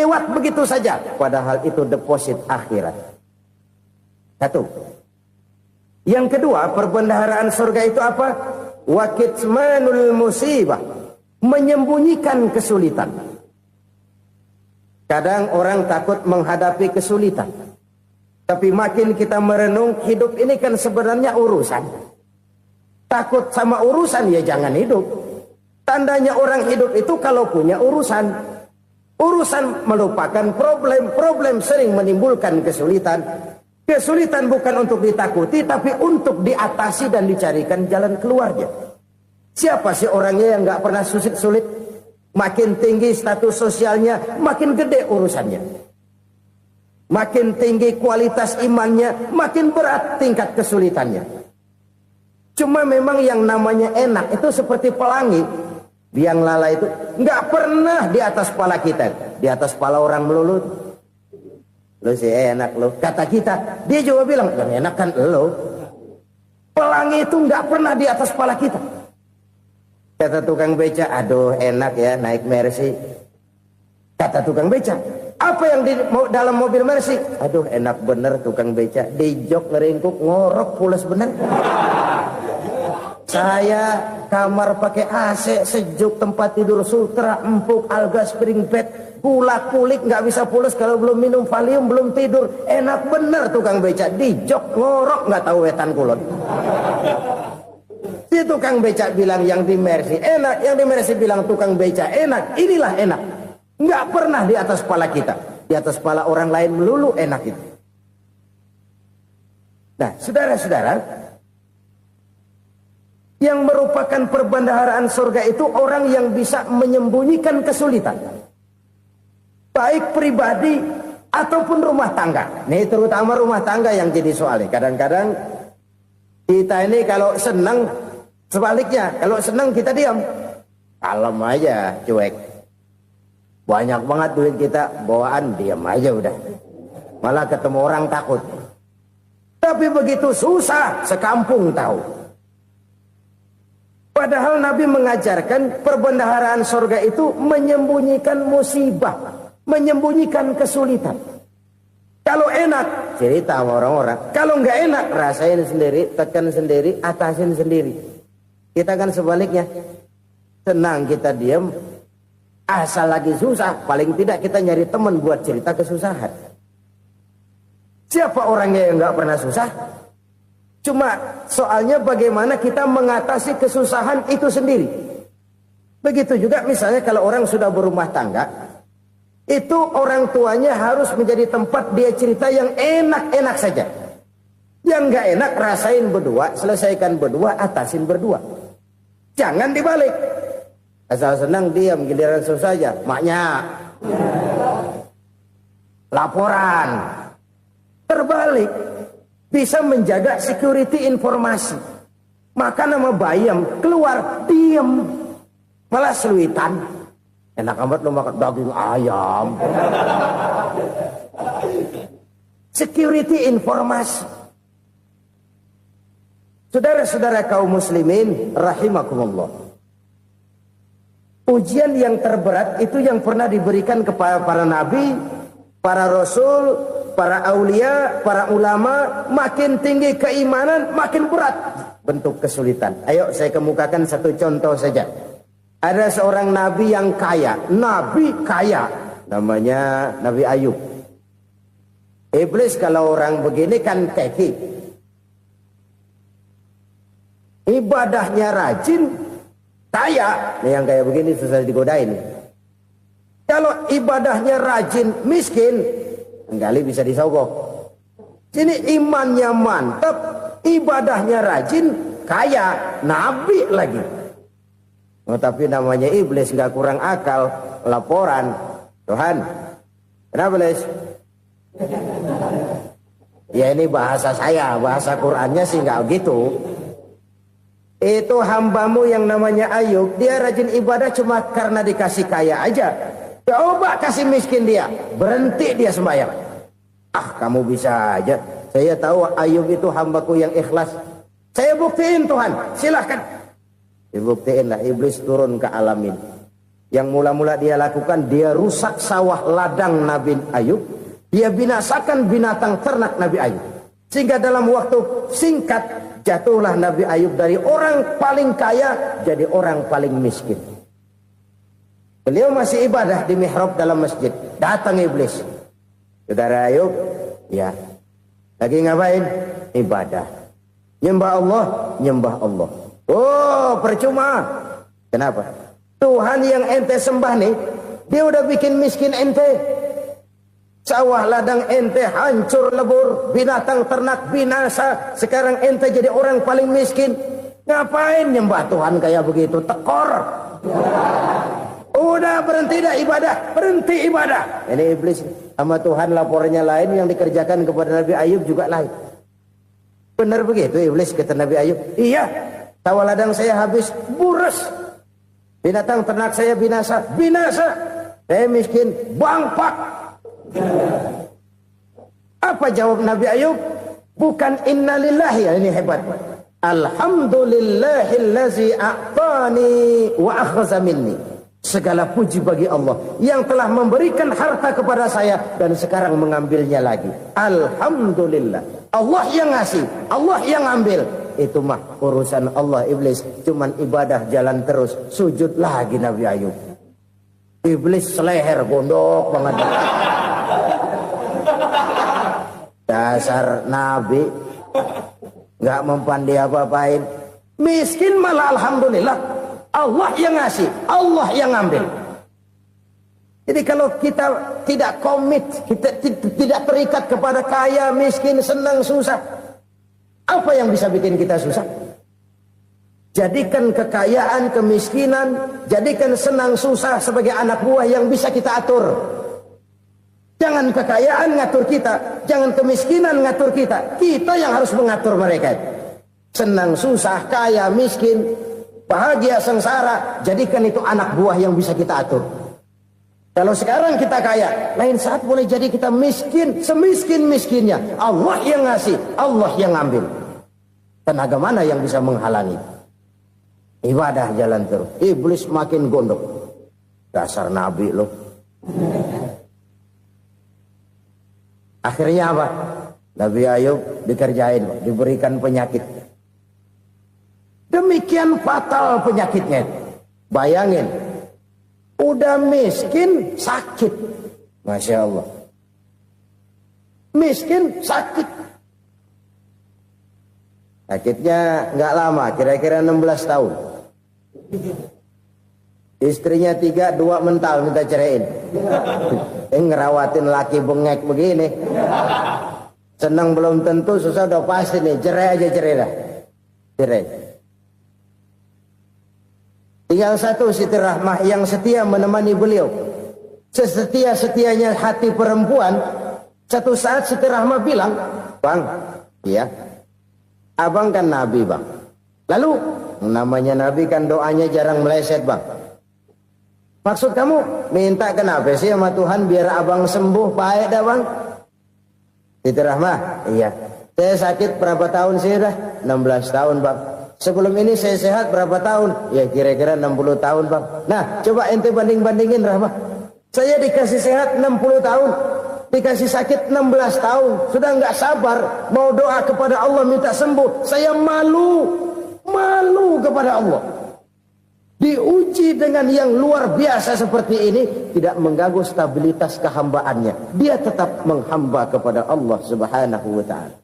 lewat begitu saja, padahal itu deposit akhirat. Satu. Yang kedua, perbendaharaan surga itu apa? Wa kitmanul musibah, menyembunyikan kesulitan. Kadang orang takut menghadapi kesulitan, tapi makin kita merenung, hidup ini kan sebenarnya urusan. Takut sama urusan, ya jangan hidup. Tandanya orang hidup itu kalau punya urusan. Urusan melupakan problem. Problem sering menimbulkan kesulitan. Kesulitan bukan untuk ditakuti, tapi untuk diatasi dan dicarikan jalan keluarnya. Siapa sih orangnya yang gak pernah sulit-sulit? Makin tinggi status sosialnya, makin gede urusannya. Makin tinggi kualitas imannya, makin berat tingkat kesulitannya. Cuma memang yang namanya enak itu seperti pelangi. Biang lala itu gak pernah di atas kepala kita. Di atas kepala orang melulu. Lu sih enak lu. Kata kita, dia juga bilang, yang enak kan lu. Pelangi itu nggak pernah di atas kepala kita. Kata tukang beca, aduh enak ya naik Mercy. Kata tukang beca, apa yang di dalam mobil Mercy? Aduh enak bener tukang beca. Di jok ngeringkuk ngorok pules bener. Saya kamar pakai AC, sejuk, tempat tidur sutra, empuk, alga, spring bed. Kulak kulik nggak bisa pulas kalau belum minum Valium, belum tidur. Enak bener tukang beca, di jok ngorok nggak tahu wetan kulon. Si tukang beca bilang yang di Mercy enak, yang di Mercy bilang tukang beca enak. Inilah enak, nggak pernah di atas kepala kita, di atas kepala orang lain melulu enak itu. Nah, saudara-saudara, yang merupakan perbendaharaan surga itu orang yang bisa menyembunyikan kesulitan. Baik pribadi ataupun rumah tangga. Ini terutama rumah tangga yang jadi soalnya. Kadang-kadang kita ini kalau senang, sebaliknya. Kalau senang kita diam. Kalem aja, cuek. Banyak banget duit kita, bawaan diam aja udah. Malah ketemu orang takut. Tapi begitu susah, sekampung tahu. Padahal Nabi mengajarkan perbendaharaan surga itu menyembunyikan musibah. Menyembunyikan kesulitan. Kalau enak, cerita sama orang-orang. Kalau nggak enak, rasain sendiri, tekan sendiri, atasin sendiri. Kita kan sebaliknya. Senang kita diam, asal lagi susah, paling tidak kita nyari teman buat cerita kesusahan. Siapa orangnya yang nggak pernah susah? Cuma soalnya bagaimana kita mengatasi kesusahan itu sendiri. Begitu juga misalnya kalau orang sudah berumah tangga, itu orang tuanya harus menjadi tempat dia cerita yang enak-enak saja. Yang nggak enak rasain berdua, selesaikan berdua, atasin berdua. Jangan dibalik. Asal senang diam, giliran susah saja. Maknya laporan. Terbalik. Bisa menjaga security informasi. Maka nama bayam keluar diam, malah seluitan. Enak amat lo makan daging ayam. Security informasi. Saudara-saudara kaum muslimin rahimakumullah. Ujian yang terberat itu yang pernah diberikan kepada para nabi, para rasul, para aulia, para ulama. Makin tinggi keimanan, makin berat bentuk kesulitan. Ayo saya kemukakan satu contoh saja. Ada seorang nabi yang kaya, nabi kaya, namanya Nabi Ayub. Iblis kalau orang begini kan keki. Ibadahnya rajin, kaya. Nih yang kayak begini susah digodain. Kalau ibadahnya rajin, miskin, kali bisa disogok. Sini imannya mantap, ibadahnya rajin, kaya, nabi lagi. Oh, tapi namanya iblis nggak kurang akal. Laporan, Tuhan, kenapa Les? Ya ini bahasa saya, bahasa Qurannya sih nggak gitu. Itu hambamu yang namanya Ayub, dia rajin ibadah cuma karena dikasih kaya aja. Coba kasih miskin dia, berhenti dia sembahyang. Ah, kamu bisa aja. Saya tahu Ayub itu hambaku yang ikhlas. Saya buktiin Tuhan, silahkan. Dibuktiin lah, iblis turun ke alamin. Yang mula-mula dia lakukan, dia rusak sawah ladang Nabi Ayub. Dia binasakan binatang ternak Nabi Ayub. Sehingga dalam waktu singkat, jatuhlah Nabi Ayub dari orang paling kaya jadi orang paling miskin. Beliau masih ibadah di mihrab dalam masjid. Datang iblis. Saudara Ayub, ya, lagi ngapain? Ibadah. Nyembah Allah, nyembah Allah. Oh, percuma. Kenapa? Tuhan yang ente sembah nih, dia udah bikin miskin ente. Sawah ladang ente hancur lebur, binatang ternak binasa. Sekarang ente jadi orang paling miskin. Ngapain nyembah Tuhan kayak begitu? Tekor. Udah berhenti dah ibadah, berhenti ibadah. Ini iblis sama Tuhan laporannya lain, yang dikerjakan kepada Nabi Ayub juga lain. Benar begitu iblis kata Nabi Ayub? Iya, sawah ladang saya habis, buras. Binatang ternak saya binasa, binasa. Saya miskin, bangpak. Apa jawab Nabi Ayub? Bukan innalillahi, ini hebat. Alhamdulillahillazi a'tani wa akhza minni. Segala puji bagi Allah yang telah memberikan harta kepada saya dan sekarang mengambilnya lagi. Alhamdulillah. Allah yang ngasih, Allah yang ambil. Itu mah urusan Allah. Iblis cuman ibadah jalan terus, sujud lagi Nabi Ayub. Iblis seleher gondok banget. Dasar Nabi nggak mempan dia apa-apain. Miskin malah alhamdulillah. Allah yang ngasih, Allah yang ngambil. Jadi kalau kita tidak komit, kita tidak terikat kepada kaya, miskin, senang, susah, apa yang bisa bikin kita susah? Jadikan kekayaan, kemiskinan, jadikan senang, susah sebagai anak buah yang bisa kita atur. Jangan kekayaan ngatur kita, jangan kemiskinan ngatur kita. Kita yang harus mengatur mereka. Senang, susah, kaya, miskin, bahagia, sengsara, jadikan itu anak buah yang bisa kita atur. Kalau sekarang kita kaya, lain saat boleh jadi kita miskin, semiskin-miskinnya. Allah yang ngasih, Allah yang ngambil. Tenaga mana yang bisa menghalangi? Ibadah jalan terus. Iblis makin gondok. Dasar Nabi loh. Akhirnya apa? Nabi Ayub dikerjain, diberikan penyakit. Demikian fatal penyakitnya. Bayangin, udah miskin, sakit. Masya Allah. Miskin, sakit. Sakitnya nggak lama, kira-kira 16 tahun. Istrinya 3, 2 mental minta ceraiin. Ngerawatin laki bengek begini. Senang belum tentu, susah udah pasti nih. Cerai aja, cerai dah. Cerai. Tinggal satu Siti Rahmah yang setia menemani beliau. Sesetia-setianya hati perempuan. Satu saat Siti Rahmah bilang, "Bang, iya, abang kan Nabi bang. Lalu namanya Nabi kan doanya jarang meleset bang. Maksud kamu minta kenapa sih sama Tuhan biar abang sembuh baik dah bang?" Siti Rahmah, iya. Saya sakit berapa tahun sih dah? 16 tahun bang. Sebelum ini saya sehat berapa tahun? Ya kira-kira 60 tahun bang. Nah coba ente banding-bandingin Rahmah. Saya dikasih sehat 60 tahun. Dikasih sakit 16 tahun. Sudah nggak sabar. Mau doa kepada Allah minta sembuh. Saya malu. Malu kepada Allah. Diuji dengan yang luar biasa seperti ini, tidak mengganggu stabilitas kehambaannya. Dia tetap menghamba kepada Allah Subhanahu wa ta'ala.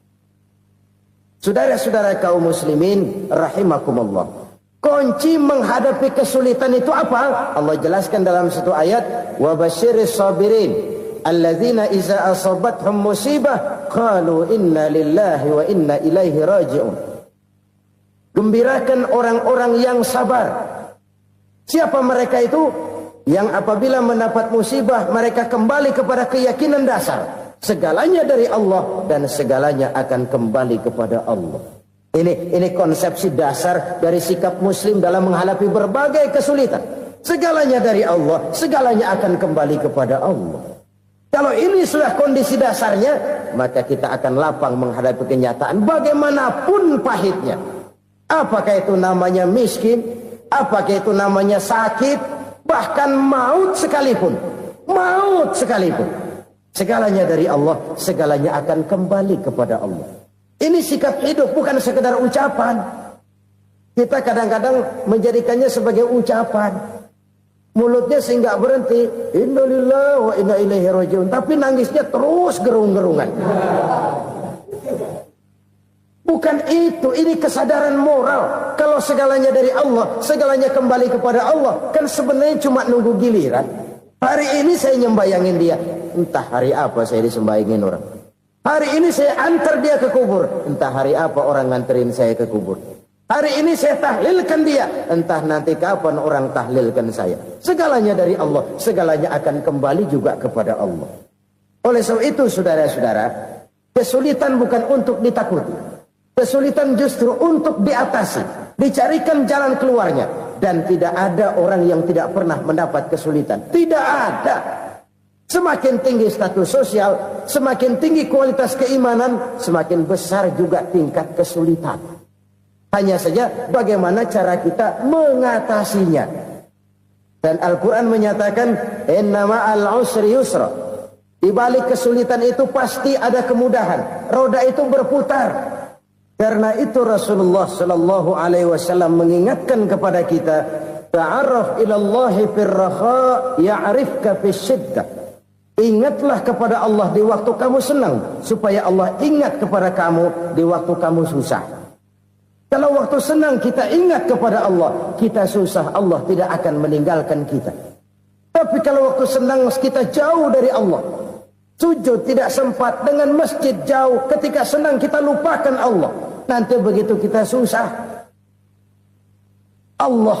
Saudara-saudara kaum muslimin rahimakumullah. Kunci menghadapi kesulitan itu apa? Allah jelaskan dalam satu ayat, wa basyiris sabirin alladzina iza asabathum musibah qalu inna lillahi wa inna ilaihi raji'un. Gembirakan orang-orang yang sabar. Siapa mereka itu? Yang apabila mendapat musibah mereka kembali kepada keyakinan dasar. Segalanya dari Allah dan segalanya akan kembali kepada Allah. Ini konsepsi dasar dari sikap muslim dalam menghadapi berbagai kesulitan. Segalanya dari Allah, segalanya akan kembali kepada Allah. Kalau ini sudah kondisi dasarnya, maka kita akan lapang menghadapi kenyataan bagaimanapun pahitnya. Apakah itu namanya miskin? Apakah itu namanya sakit? bahkan maut sekalipun, segalanya dari Allah, segalanya akan kembali kepada Allah. Ini sikap hidup, bukan sekedar ucapan. Kita kadang-kadang menjadikannya sebagai ucapan. Mulutnya sehingga berhenti, innalillahi wa inna ilaihi rajiun, tapi nangisnya terus gerung-gerungan. Bukan itu, ini kesadaran moral. Kalau segalanya dari Allah, segalanya kembali kepada Allah, kan sebenarnya cuma nunggu giliran. Hari ini saya nyembayangin dia, entah hari apa saya disembayangin orang. Hari ini saya antar dia ke kubur, entah hari apa orang nganterin saya ke kubur. Hari ini saya tahlilkan dia, entah nanti kapan orang tahlilkan saya. Segalanya dari Allah, segalanya akan kembali juga kepada Allah. Oleh sebab itu saudara-saudara, kesulitan bukan untuk ditakuti. Kesulitan justru untuk diatasi, dicarikan jalan keluarnya. Dan tidak ada orang yang tidak pernah mendapat kesulitan. Tidak ada. Semakin tinggi status sosial, semakin tinggi kualitas keimanan, semakin besar juga tingkat kesulitan. Hanya saja bagaimana cara kita mengatasinya. Dan Al-Quran menyatakan, inna ma'al usri yusra. Di balik kesulitan itu pasti ada kemudahan. Roda itu berputar. Karena itu Rasulullah sallallahu alaihi wasallam mengingatkan kepada kita, ta'arraf ila Allah fir raha ya'rifka fis syiddah. Ingatlah kepada Allah di waktu kamu senang, supaya Allah ingat kepada kamu di waktu kamu susah. Kalau waktu senang kita ingat kepada Allah, kita susah, Allah tidak akan meninggalkan kita. Tapi kalau waktu senang kita jauh dari Allah, sujud tidak sempat, dengan masjid jauh, ketika senang kita lupakan Allah. Nanti begitu kita susah, Allah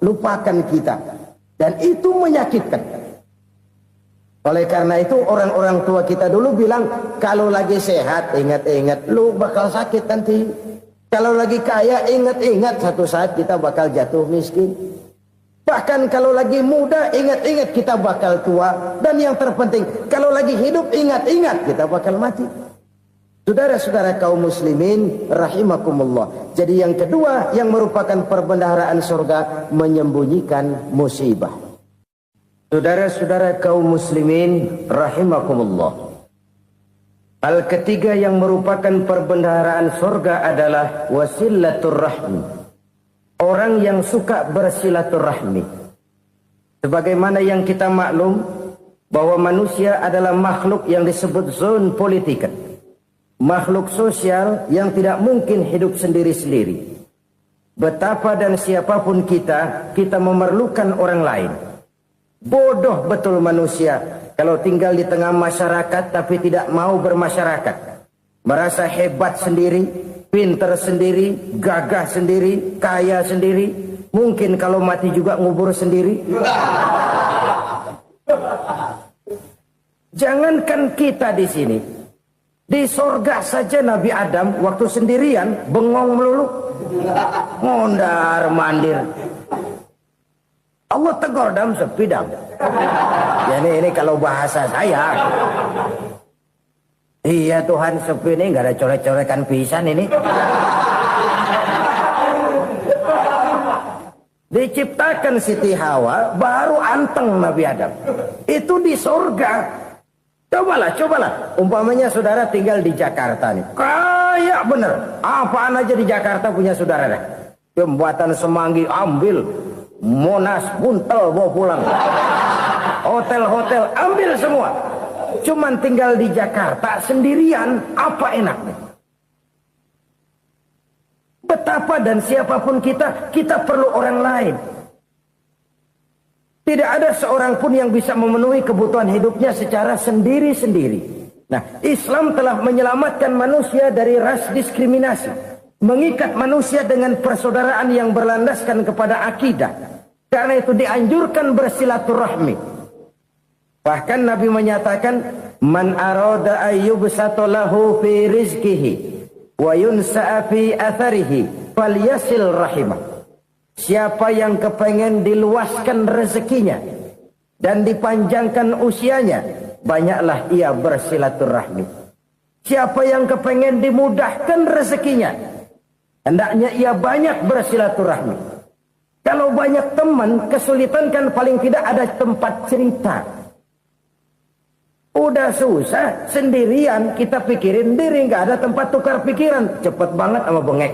lupakan kita. Dan itu menyakitkan. Oleh karena itu orang-orang tua kita dulu bilang, kalau lagi sehat ingat-ingat lu bakal sakit nanti. Kalau lagi kaya ingat-ingat satu saat kita bakal jatuh miskin. Bahkan kalau lagi muda ingat-ingat kita bakal tua. Dan yang terpenting, kalau lagi hidup ingat-ingat kita bakal mati. Saudara-saudara kaum muslimin rahimakumullah. Jadi yang kedua yang merupakan perbendaharaan surga, menyembunyikan musibah. Saudara-saudara kaum muslimin rahimakumullah. Hal ketiga yang merupakan perbendaharaan surga adalah wasilatur rahmi. Orang yang suka bersilaturahmi. Sebagaimana yang kita maklum bahwa manusia adalah makhluk yang disebut zon politika. Makhluk sosial yang tidak mungkin hidup sendiri-sendiri. Betapa dan siapapun kita memerlukan orang lain. Bodoh betul manusia kalau tinggal di tengah masyarakat tapi tidak mau bermasyarakat. Merasa hebat sendiri, pinter sendiri, gagah sendiri, kaya sendiri. Mungkin kalau mati juga ngubur sendiri. Jangankan kita di sini. Di sorga saja Nabi Adam waktu sendirian bengong melulu, mondar mandir. Allah tegur dam sepi dam. Jadi ini kalau bahasa saya, iya Tuhan sepi ini nggak ada coret-corekan pisan ini. Diciptakan Siti Hawa baru anteng Nabi Adam. Itu di sorga. Cobalah. Umpamanya saudara tinggal di Jakarta nih. Kayak bener. Apaan aja di Jakarta punya saudara dah. Jembatan Semanggi ambil. Monas, Buntel bawa pulang. Hotel-hotel ambil semua. Cuman tinggal di Jakarta sendirian. Apa enaknya? Betapa dan siapapun kita perlu orang lain. Tidak ada seorang pun yang bisa memenuhi kebutuhan hidupnya secara sendiri-sendiri. Nah, Islam telah menyelamatkan manusia dari ras diskriminasi. Mengikat manusia dengan persaudaraan yang berlandaskan kepada akidah. Karena itu dianjurkan bersilaturahmi. Bahkan Nabi menyatakan, Man arada ayyubsata lahu fi rizkihi wa yunsa'a fi atharihi falyasil rahimah. Siapa yang kepengen diluaskan rezekinya dan dipanjangkan usianya, banyaklah ia bersilaturahmi. Siapa yang kepengen dimudahkan rezekinya, hendaknya ia banyak bersilaturahmi. Kalau banyak teman, kesulitan kan paling tidak ada tempat cerita. Udah susah, sendirian kita pikirin diri, nggak ada tempat tukar pikiran. Cepet banget sama bengek.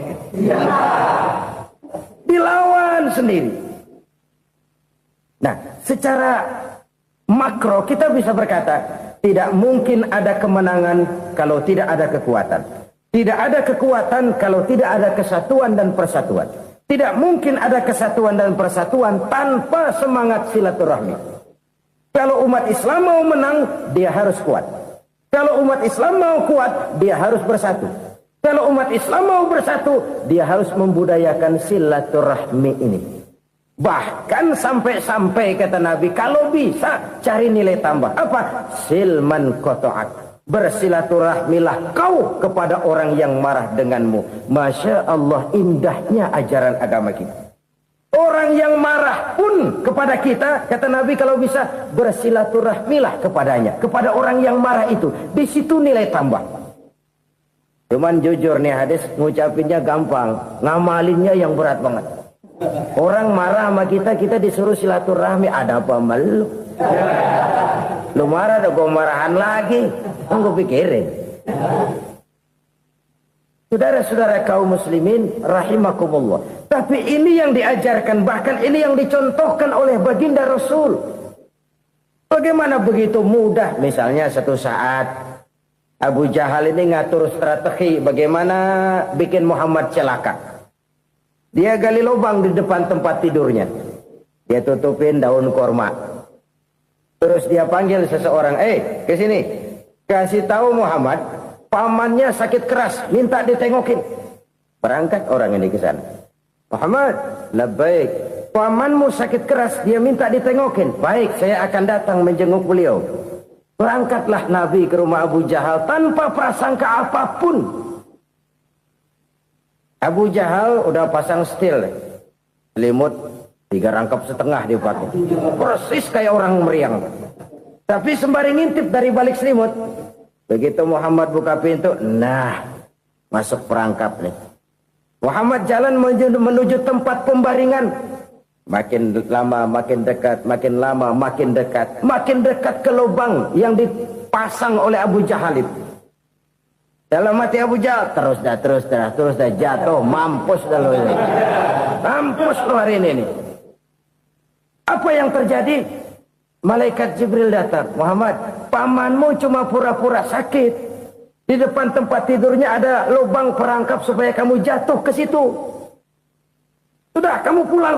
Dilawan sendiri. Nah, secara makro kita bisa berkata, tidak mungkin ada kemenangan kalau tidak ada kekuatan. Tidak ada kekuatan kalau tidak ada kesatuan dan persatuan. Tidak mungkin ada kesatuan dan persatuan tanpa semangat silaturahmi. Kalau umat Islam mau menang, dia harus kuat. Kalau umat Islam mau kuat, dia harus bersatu. Kalau umat Islam mau bersatu, dia harus membudayakan silaturahmi ini. Bahkan sampai-sampai kata Nabi, kalau bisa cari nilai tambah. Apa? Silman koto'ak. Bersilaturahmilah kau kepada orang yang marah denganmu. Masya Allah, indahnya ajaran agama kita. Orang yang marah pun kepada kita, kata Nabi, kalau bisa bersilaturahmilah kepadanya, kepada orang yang marah itu. Di situ nilai tambah. Cuman jujur nih hadis, ngucapinnya gampang, ngamalinnya yang berat banget. Orang marah sama kita, kita disuruh silaturahmi, ada apa malu? Lu marah, ada gue marahan lagi. Tunggu pikirin. Saudara-saudara kaum muslimin rahimakumullah. Tapi ini yang diajarkan, bahkan ini yang dicontohkan oleh baginda Rasul. Bagaimana begitu mudah, misalnya satu saat Abu Jahal ini ngatur strategi bagaimana bikin Muhammad celaka. Dia gali lubang di depan tempat tidurnya. Dia tutupin daun korma. Terus dia panggil seseorang, ke sini. Kasih tahu Muhammad, pamannya sakit keras, minta ditengokin. Berangkat orang ini ke sana. Muhammad, labbaik. Pamanmu sakit keras, dia minta ditengokin. Baik, saya akan datang menjenguk beliau. Berangkatlah Nabi ke rumah Abu Jahal tanpa prasangka apapun. Abu Jahal udah pasang stil, selimut 3 rangkap setengah dipakai. Persis kayak orang meriang. Tapi sembari ngintip dari balik selimut. Begitu Muhammad buka pintu, nah, masuk perangkap nih. Muhammad jalan menuju tempat pembaringan. Makin lama makin dekat, makin lama makin dekat. Makin dekat ke lubang yang dipasang oleh Abu Jahal itu. Dalam hati Abu Jahal, terus dah jatuh, mampus dah lo ini. Mampus lo hari ini nih. Apa yang terjadi? Malaikat Jibril datang. Muhammad, pamanmu cuma pura-pura sakit. Di depan tempat tidurnya ada lubang perangkap supaya kamu jatuh ke situ. Sudah, kamu pulang.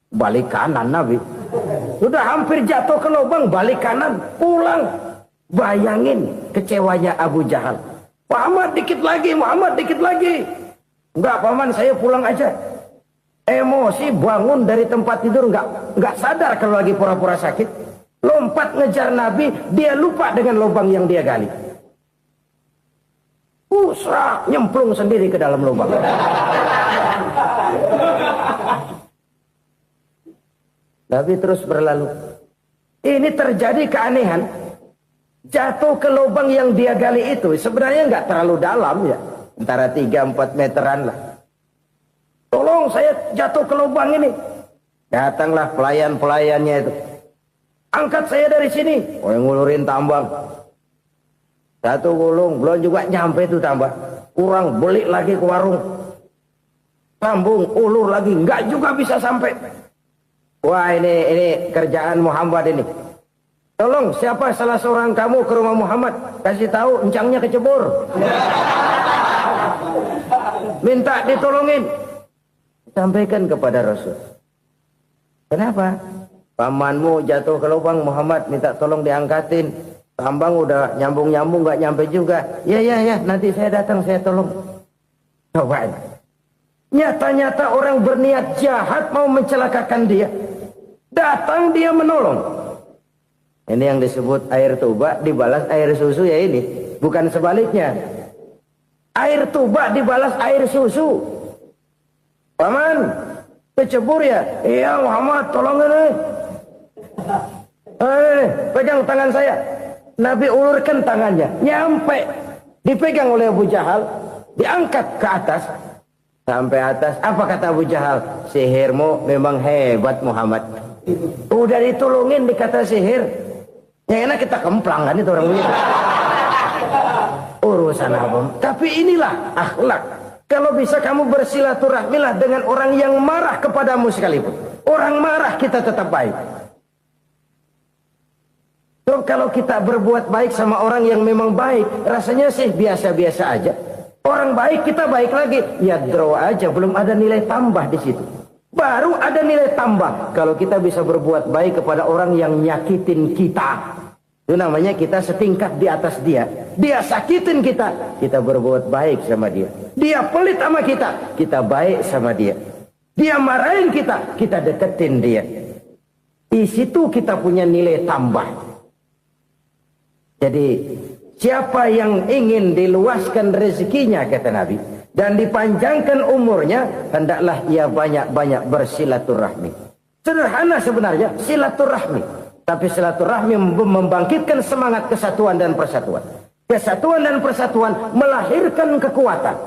Balik kanan Nabi. Sudah hampir jatuh ke lubang, balik kanan, pulang. Bayangin kecewanya Abu Jahal. Muhammad dikit lagi, Muhammad dikit lagi. Enggak paman, saya pulang aja. Emosi bangun dari tempat tidur, enggak sadar kalau lagi pura-pura sakit. Lompat ngejar Nabi, dia lupa dengan lubang yang dia gali. Usrak, nyemplung sendiri ke dalam lubang. Nabi terus berlalu. Ini terjadi keanehan. Jatuh ke lubang yang dia gali itu sebenarnya nggak terlalu dalam ya. Antara 3-4 meteran lah. Tolong saya jatuh ke lubang ini. Datanglah pelayan-pelayannya itu. Angkat saya dari sini. Oh, yang ngulurin tambang. Satu gulung, belum juga nyampe itu tambang. Kurang, beli lagi ke warung. Sambung, ulur lagi, nggak juga bisa sampai. Wah, ini kerjaan Muhammad ini. Tolong, siapa salah seorang kamu ke rumah Muhammad? Kasih tahu, encangnya kecebur. Minta ditolongin. Sampaikan kepada Rasul. Kenapa? Pamanmu jatuh ke lubang, Muhammad minta tolong diangkatin. Tambang udah nyambung-nyambung nggak nyampe juga. Ya, nanti saya datang, saya tolong. Coba. Nyata-nyata orang berniat jahat mau mencelakakan dia. Datang dia menolong. Ini yang disebut air tuba dibalas air susu ya ini. Bukan sebaliknya. Air tuba dibalas air susu. Paman, kecebur ya? Iya Muhammad, tolong ini. Pegang tangan saya. Nabi ulurkan tangannya. Nyampe. Dipegang oleh Abu Jahal. Diangkat ke atas. Sampai atas, apa kata Abu Jahal? Sihirmu memang hebat Muhammad. Udah ditolongin dikata sihir. Yang enak kita kemplang kan itu orang begitu. Urusan apa? Tapi inilah akhlak. Kalau bisa kamu bersilaturahmilah dengan orang yang marah kepadamu sekalipun. Orang marah kita tetap baik. So, kalau kita berbuat baik sama orang yang memang baik, rasanya sih biasa-biasa aja. Orang baik kita baik lagi, ya draw aja, belum ada nilai tambah di situ. Baru ada nilai tambah kalau kita bisa berbuat baik kepada orang yang nyakitin kita. Itu namanya kita setingkat di atas dia. Dia sakitin kita, kita berbuat baik sama dia. Dia pelit sama kita baik sama dia. Dia marahin kita deketin dia. Di situ kita punya nilai tambah. Jadi siapa yang ingin diluaskan rezekinya, kata Nabi, dan dipanjangkan umurnya, hendaklah ia banyak-banyak bersilaturahmi. Sederhana sebenarnya silaturahmi, tapi silaturahmi membangkitkan semangat kesatuan dan persatuan. Kesatuan dan persatuan melahirkan kekuatan.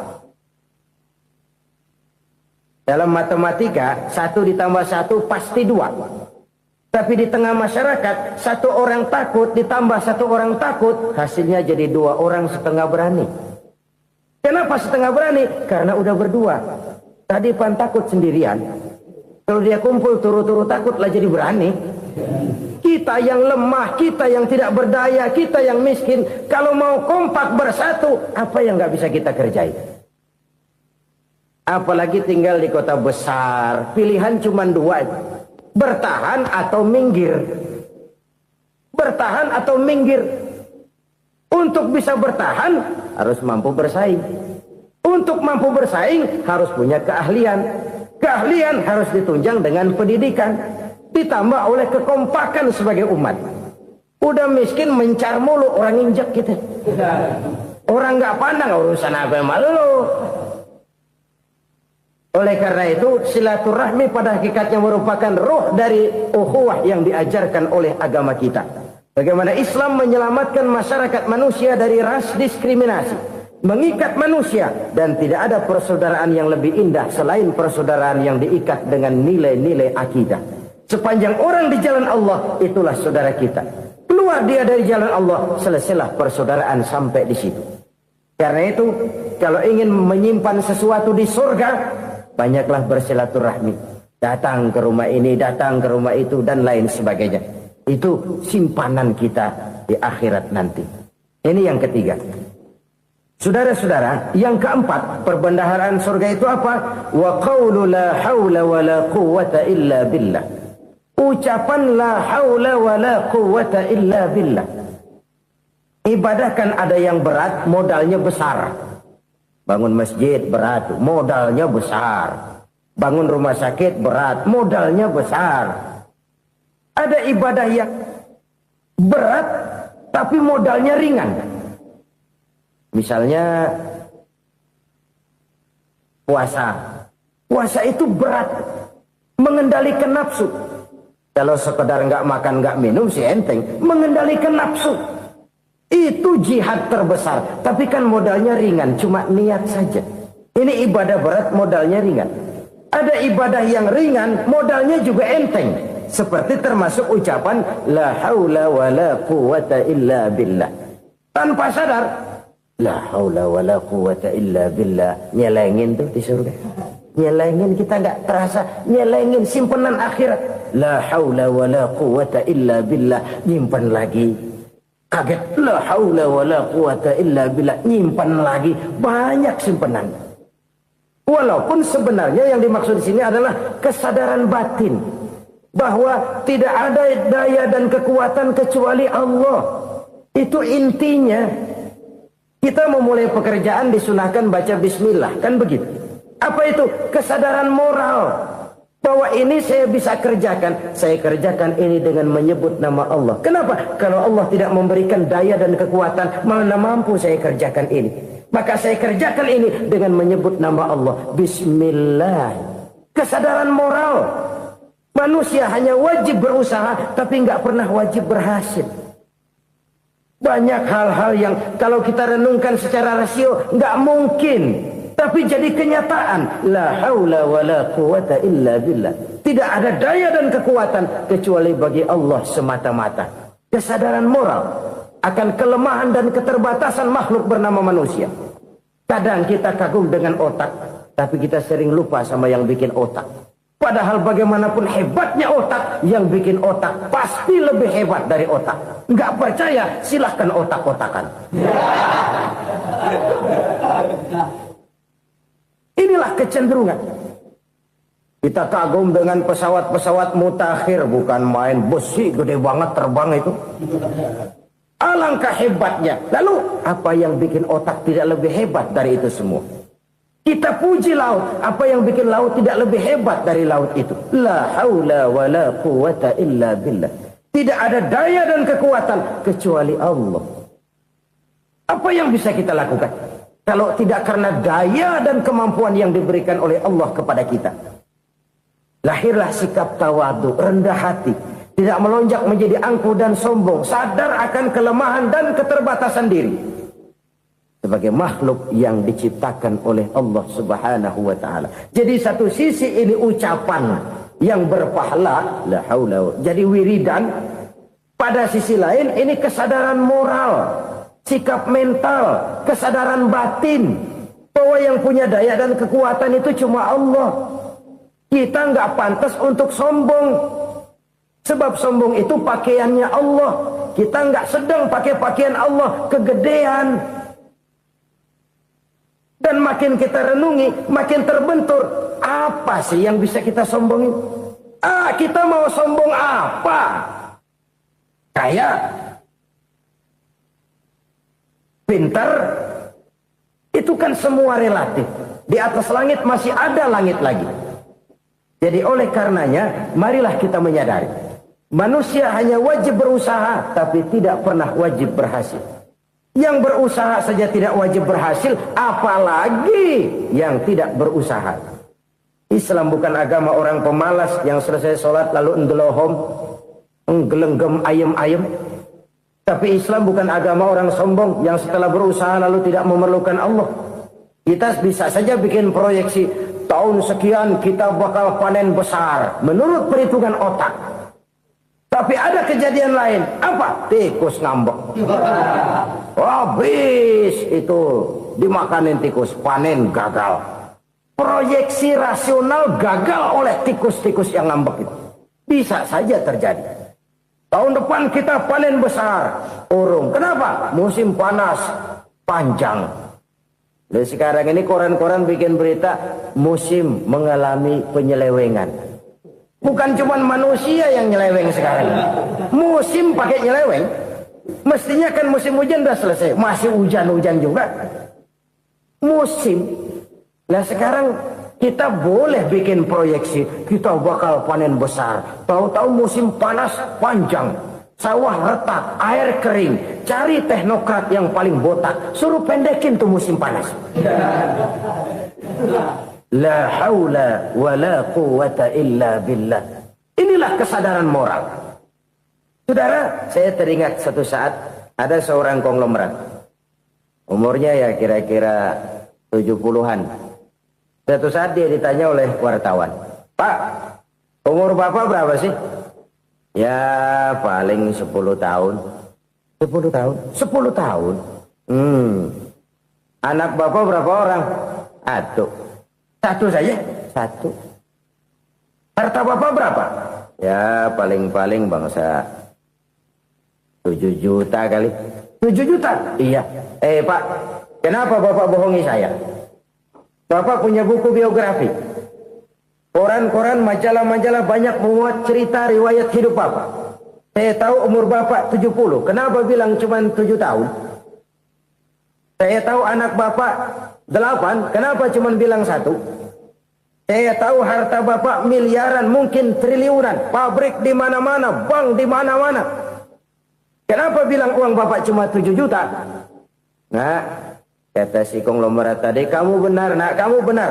Dalam matematika 1 ditambah 1 pasti 2. Tapi di tengah masyarakat, 1 orang takut ditambah 1 orang takut, hasilnya jadi 2 orang setengah berani. Kenapa setengah berani? Karena udah berdua. Tadi pan takut sendirian. Kalau dia kumpul turu-turu takutlah jadi berani. Kita yang lemah, kita yang tidak berdaya, kita yang miskin, kalau mau kompak bersatu, apa yang nggak bisa kita kerjain? Apalagi tinggal di kota besar, pilihan cuma 2. Bertahan atau minggir. Bertahan atau minggir. Untuk bisa bertahan harus mampu bersaing. Untuk mampu bersaing harus punya keahlian. Keahlian harus ditunjang dengan pendidikan, ditambah oleh kekompakan sebagai umat. Udah miskin mencar mulu, orang injek gitu. Orang nggak pandang urusan apa yang malu. Oleh karena itu, silaturahmi pada hakikatnya merupakan roh dari ukhuwah yang diajarkan oleh agama kita. Bagaimana Islam menyelamatkan masyarakat manusia dari ras diskriminasi, mengikat manusia, dan tidak ada persaudaraan yang lebih indah selain persaudaraan yang diikat dengan nilai-nilai akidah. Sepanjang orang di jalan Allah, itulah saudara kita. Keluar dia dari jalan Allah, selesailah persaudaraan sampai di situ. Karena itu, kalau ingin menyimpan sesuatu di surga, banyaklah bersilaturahmi. Datang ke rumah ini, datang ke rumah itu, dan lain sebagainya. Itu simpanan kita di akhirat nanti. Ini yang ketiga. Saudara-saudara, yang keempat, perbendaharaan surga itu apa? Wa qawlu la hawla wa la quwwata illa billah. Ucapan la hawla wa la quwwata illa billah. Ibadah kan ada yang berat, modalnya besar. Bangun masjid berat, modalnya besar. Bangun rumah sakit berat, modalnya besar. Ada ibadah yang berat, tapi modalnya ringan. Misalnya puasa. Puasa itu berat, mengendalikan nafsu. Kalau sekedar nggak makan, nggak minum sih enteng. Mengendalikan nafsu. Itu jihad terbesar. Tapi kan modalnya ringan, cuma niat saja. Ini ibadah berat, modalnya ringan. Ada ibadah yang ringan, modalnya juga enteng. Seperti termasuk ucapan la haula wa la quwwata illa billah. Tanpa sadar, la haula wa la quwwata illa billah. Nyelengin tuh di surga. Nyelengin, kita nggak terasa. Nyelengin simpenan akhirat. La haula wa la quwwata illa billah. Nyimpan lagi. Kaget, la haula wa la quwata illa billah, nyimpan lagi, banyak simpanan. Walaupun sebenarnya yang dimaksud di sini adalah kesadaran batin bahwa tidak ada daya dan kekuatan kecuali Allah. Itu intinya. Kita memulai pekerjaan disunahkan baca bismillah, kan begitu. Apa itu? Kesadaran moral. Bahwa ini saya bisa kerjakan. Saya kerjakan ini dengan menyebut nama Allah. Kenapa? Kalau Allah tidak memberikan daya dan kekuatan, mana mampu saya kerjakan ini. Maka saya kerjakan ini dengan menyebut nama Allah. Bismillah. Kesadaran moral. Manusia hanya wajib berusaha, tapi nggak pernah wajib berhasil. Banyak hal-hal yang kalau kita renungkan secara rasio, nggak mungkin. Tapi jadi kenyataan, la haula wala quwata illa billah. Tidak ada daya dan kekuatan kecuali bagi Allah semata-mata. Kesadaran moral akan kelemahan dan keterbatasan makhluk bernama manusia. Kadang kita kagum dengan otak, tapi kita sering lupa sama yang bikin otak. Padahal bagaimanapun hebatnya otak, yang bikin otak pasti lebih hebat dari otak. Nggak percaya, silahkan otak-otakan. Inilah kecenderungan. Kita kagum dengan pesawat-pesawat mutakhir, bukan main, besi gede banget terbang itu. Alangkah hebatnya. Lalu apa yang bikin otak tidak lebih hebat dari itu semua? Kita puji laut, apa yang bikin laut tidak lebih hebat dari laut itu? La haula wala quwata illa billah. Tidak ada daya dan kekuatan kecuali Allah. Apa yang bisa kita lakukan kalau tidak karena daya dan kemampuan yang diberikan oleh Allah kepada kita? Lahirlah sikap tawadu, rendah hati, tidak melonjak menjadi angkuh dan sombong, sadar akan kelemahan dan keterbatasan diri. Sebagai makhluk yang diciptakan oleh Allah Subhanahu wa ta'ala. Jadi satu sisi ini ucapan yang berpahala, la haula, jadi wiridan. Pada sisi lain ini kesadaran moral, sikap mental, kesadaran batin, bahwa yang punya daya dan kekuatan itu cuma Allah. Kita nggak pantas untuk sombong, sebab sombong itu pakaiannya Allah. Kita nggak sedang pakai pakaian Allah, kegedean. Dan makin kita renungi, makin terbentur. Apa sih yang bisa kita sombongin? Kita mau sombong apa? Kaya, pintar, itu kan semua relatif. Di atas langit masih ada langit lagi. Jadi oleh karenanya, marilah kita menyadari. Manusia hanya wajib berusaha, tapi tidak pernah wajib berhasil. Yang berusaha saja tidak wajib berhasil, apalagi yang tidak berusaha. Islam bukan agama orang pemalas yang selesai sholat lalu endelohom, nggelenggem ayem-ayem. Tapi Islam bukan agama orang sombong yang setelah berusaha lalu tidak memerlukan Allah. Kita bisa saja bikin proyeksi, tahun sekian kita bakal panen besar menurut perhitungan otak. Tapi ada kejadian lain. Apa? Tikus ngambek. Habis itu dimakanin tikus, panen gagal. Proyeksi rasional gagal oleh tikus-tikus yang ngambek itu. Bisa saja terjadi. Tahun depan kita panen besar, urung. Kenapa? Musim panas panjang. Dan sekarang ini koran-koran bikin berita musim mengalami penyelewengan. Bukan cuma manusia yang nyeleweng sekarang. Musim pakai nyeleweng. Mestinya kan musim hujan udah selesai, masih hujan-hujan juga. Musim. Nah sekarang kita boleh bikin proyeksi, kita bakal panen besar. Tahu-tahu musim panas panjang, sawah retak, air kering. Cari teknokrat yang paling botak, suruh pendekin tuh musim panas. La haula wa la quwata illa billah. Inilah kesadaran moral. Saudara, saya teringat satu saat ada seorang konglomerat. Umurnya ya kira-kira 70-an. Satu saat dia ditanya oleh wartawan, "Pak, umur Bapak berapa sih?" "Ya paling 10 tahun." 10 tahun? 10 tahun? Anak Bapak berapa orang? Satu saja? Satu. Harta Bapak berapa? Ya paling-paling bangsa 7 juta kali. 7 juta? Iya. Pak, kenapa Bapak bohongi saya? Bapak punya buku biografi. Koran-koran, majalah-majalah banyak memuat cerita riwayat hidup Bapak. Saya tahu umur Bapak 70. Kenapa bilang cuma 7 tahun? Saya tahu anak Bapak 8. Kenapa cuma bilang 1? Saya tahu harta Bapak miliaran, mungkin triliunan. Pabrik di mana-mana, bank di mana-mana. Kenapa bilang uang Bapak cuma 7 juta? Nah, kata si konglomerat tadi, kamu benar nak, kamu benar.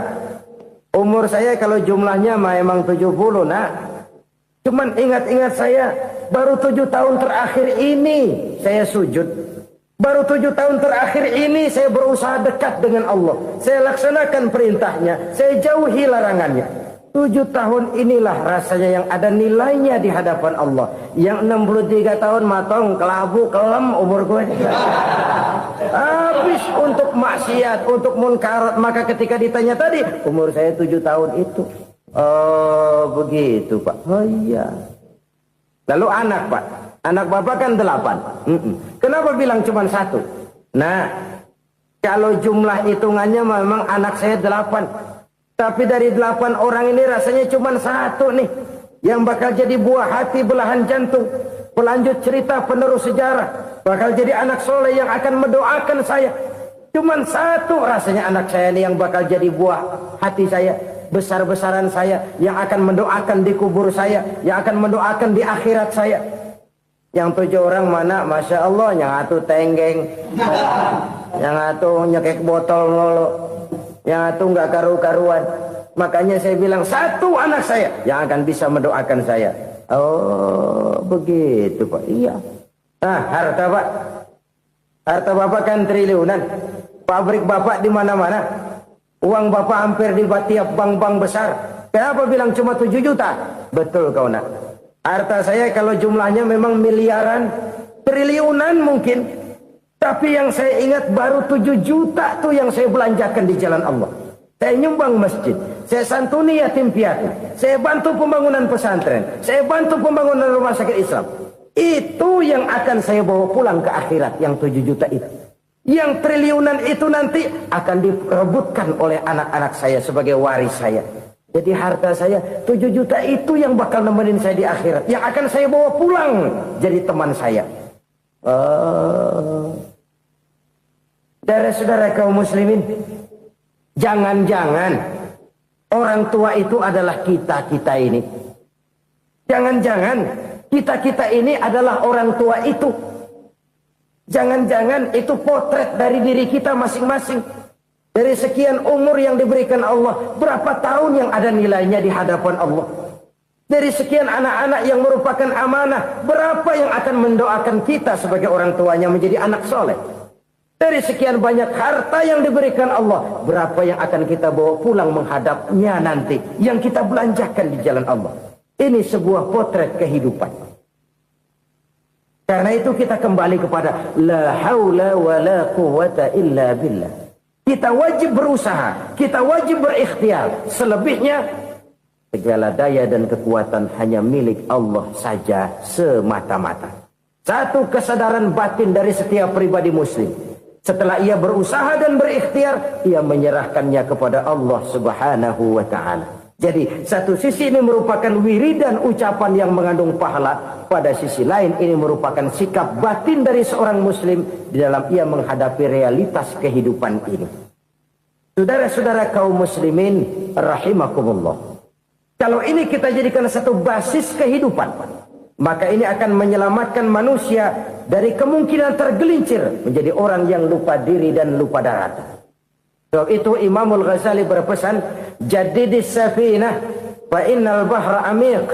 Umur saya kalau jumlahnya memang 70 nak. Cuman ingat-ingat saya, baru 7 tahun terakhir ini saya sujud. Baru 7 tahun terakhir ini saya berusaha dekat dengan Allah. Saya laksanakan perintahnya. Saya jauhi larangannya. 7 tahun inilah rasanya yang ada nilainya di hadapan Allah. Yang 63 tahun matong, kelabu, kelem umur gue. Habis untuk maksiat, untuk munkarat. Maka ketika ditanya tadi, umur saya 7 tahun itu. Oh begitu Pak. Oh iya. Lalu anak Pak. Anak bapak kan 8. Kenapa bilang cuma 1? Nah, kalau jumlah hitungannya memang anak saya 8. Tapi dari 8 orang ini rasanya cuma 1 nih. Yang bakal jadi buah hati, belahan jantung. Pelanjut cerita, penerus sejarah. Bakal jadi anak soleh yang akan mendoakan saya. Cuma 1 rasanya anak saya ini yang bakal jadi buah hati saya. Besar-besaran saya. Yang akan mendoakan di kubur saya. Yang akan mendoakan di akhirat saya. Yang 7 orang mana, Masya Allah, yang atu tenggeng, yang atu nyekek botol mulu, yang atu nggak karu-karuan. Makanya saya bilang 1 anak saya yang akan bisa mendoakan saya. Oh begitu Pak. Iya. Nah harta Pak, harta Bapak kan triliunan, pabrik Bapak di mana-mana, uang Bapak hampir di tiap bank-bank besar. Kenapa bilang cuma 7 juta? Betul kau nak. Harta saya kalau jumlahnya memang miliaran, triliunan mungkin. Tapi yang saya ingat baru 7 juta tuh yang saya belanjakan di jalan Allah. Saya nyumbang masjid, saya santuni yatim piatu, saya bantu pembangunan pesantren, saya bantu pembangunan rumah sakit Islam. Itu yang akan saya bawa pulang ke akhirat, yang 7 juta itu. Yang triliunan itu nanti akan diperebutkan oleh anak-anak saya sebagai waris saya. Jadi harta saya 7 juta itu yang bakal nemenin saya di akhirat. Yang akan saya bawa pulang jadi teman saya. Saudara-saudara kaum muslimin, jangan-jangan orang tua itu adalah kita-kita ini. Jangan-jangan kita-kita ini adalah orang tua itu. Jangan-jangan itu potret dari diri kita masing-masing. Dari sekian umur yang diberikan Allah, berapa tahun yang ada nilainya di hadapan Allah? Dari sekian anak-anak yang merupakan amanah, berapa yang akan mendoakan kita sebagai orang tuanya menjadi anak soleh? Dari sekian banyak harta yang diberikan Allah, berapa yang akan kita bawa pulang menghadapnya nanti, yang kita belanjakan di jalan Allah? Ini sebuah potret kehidupan. Karena itu kita kembali kepada la haula wa la quwata illa billah. Kita wajib berusaha, kita wajib berikhtiar. Selebihnya, segala daya dan kekuatan hanya milik Allah saja semata-mata. Satu kesadaran batin dari setiap pribadi muslim. Setelah ia berusaha dan berikhtiar, ia menyerahkannya kepada Allah Subhanahu wa ta'ala. Jadi, satu sisi ini merupakan wiridan ucapan yang mengandung pahala. Pada sisi lain, ini merupakan sikap batin dari seorang muslim di dalam ia menghadapi realitas kehidupan ini. Saudara-saudara kaum muslimin, rahimakumullah. Kalau ini kita jadikan satu basis kehidupan, maka ini akan menyelamatkan manusia dari kemungkinan tergelincir menjadi orang yang lupa diri dan lupa darat. Sebab itu Imamul Ghazali berpesan, Jadidis safinah fa innal bahra amiq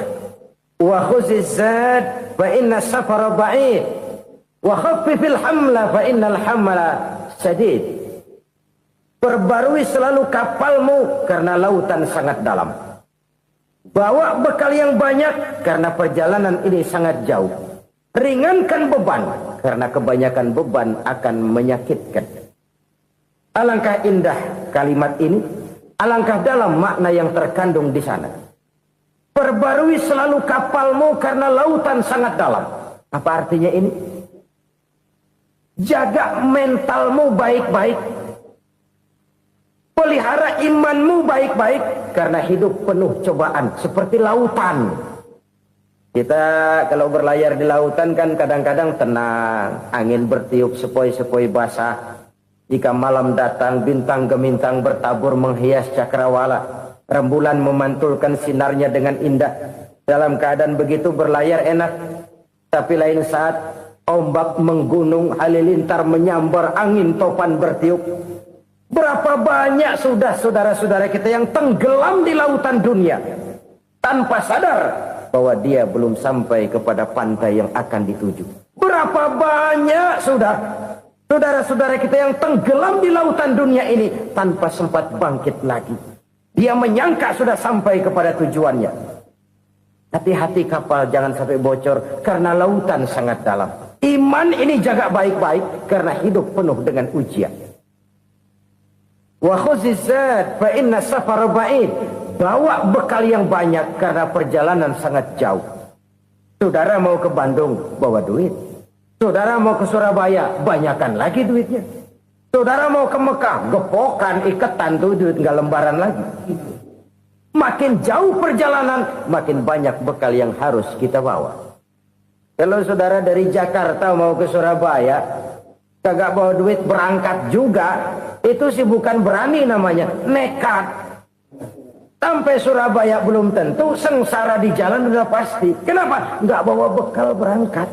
wa khuziz zad fa inna safara ba'id wa khaffifil hamla fa innal hamla sadid. Perbarui selalu kapalmu karena lautan sangat dalam. Bawa bekal yang banyak karena perjalanan ini sangat jauh. Ringankan beban karena kebanyakan beban akan menyakitkan. Alangkah indah kalimat ini, alangkah dalam makna yang terkandung di sana. Perbarui selalu kapalmu karena lautan sangat dalam. Apa artinya ini? Jaga mentalmu baik-baik. Pelihara imanmu baik-baik karena hidup penuh cobaan seperti lautan. Kita kalau berlayar di lautan kan kadang-kadang tenang, angin bertiup sepoi-sepoi basah. Jika malam datang, bintang gemintang bertabur menghias cakrawala. Rembulan memantulkan sinarnya dengan indah. Dalam keadaan begitu berlayar enak. Tapi lain saat ombak menggunung, halilintar menyambar, angin topan bertiup. Berapa banyak sudah saudara-saudara kita yang tenggelam di lautan dunia tanpa sadar bahwa dia belum sampai kepada pantai yang akan dituju. Berapa banyak sudah Saudara-saudara kita yang tenggelam di lautan dunia ini tanpa sempat bangkit lagi. Dia menyangka sudah sampai kepada tujuannya. Hati-hati kapal jangan sampai bocor karena lautan sangat dalam. Iman ini jaga baik-baik karena hidup penuh dengan ujian. Wa khuzizat fa inna safar ba'id. Bawa bekal yang banyak karena perjalanan sangat jauh. Saudara mau ke Bandung, bawa duit. Saudara mau ke Surabaya, banyakan lagi duitnya. Saudara mau ke Mekah, gepokan, iketan tuh duit nggak lembaran lagi. Makin jauh perjalanan, makin banyak bekal yang harus kita bawa. Kalau saudara dari Jakarta mau ke Surabaya, kagak bawa duit berangkat juga, itu sih bukan berani namanya, nekat. Sampai Surabaya belum tentu, sengsara di jalan udah pasti. Kenapa? Nggak bawa bekal berangkat.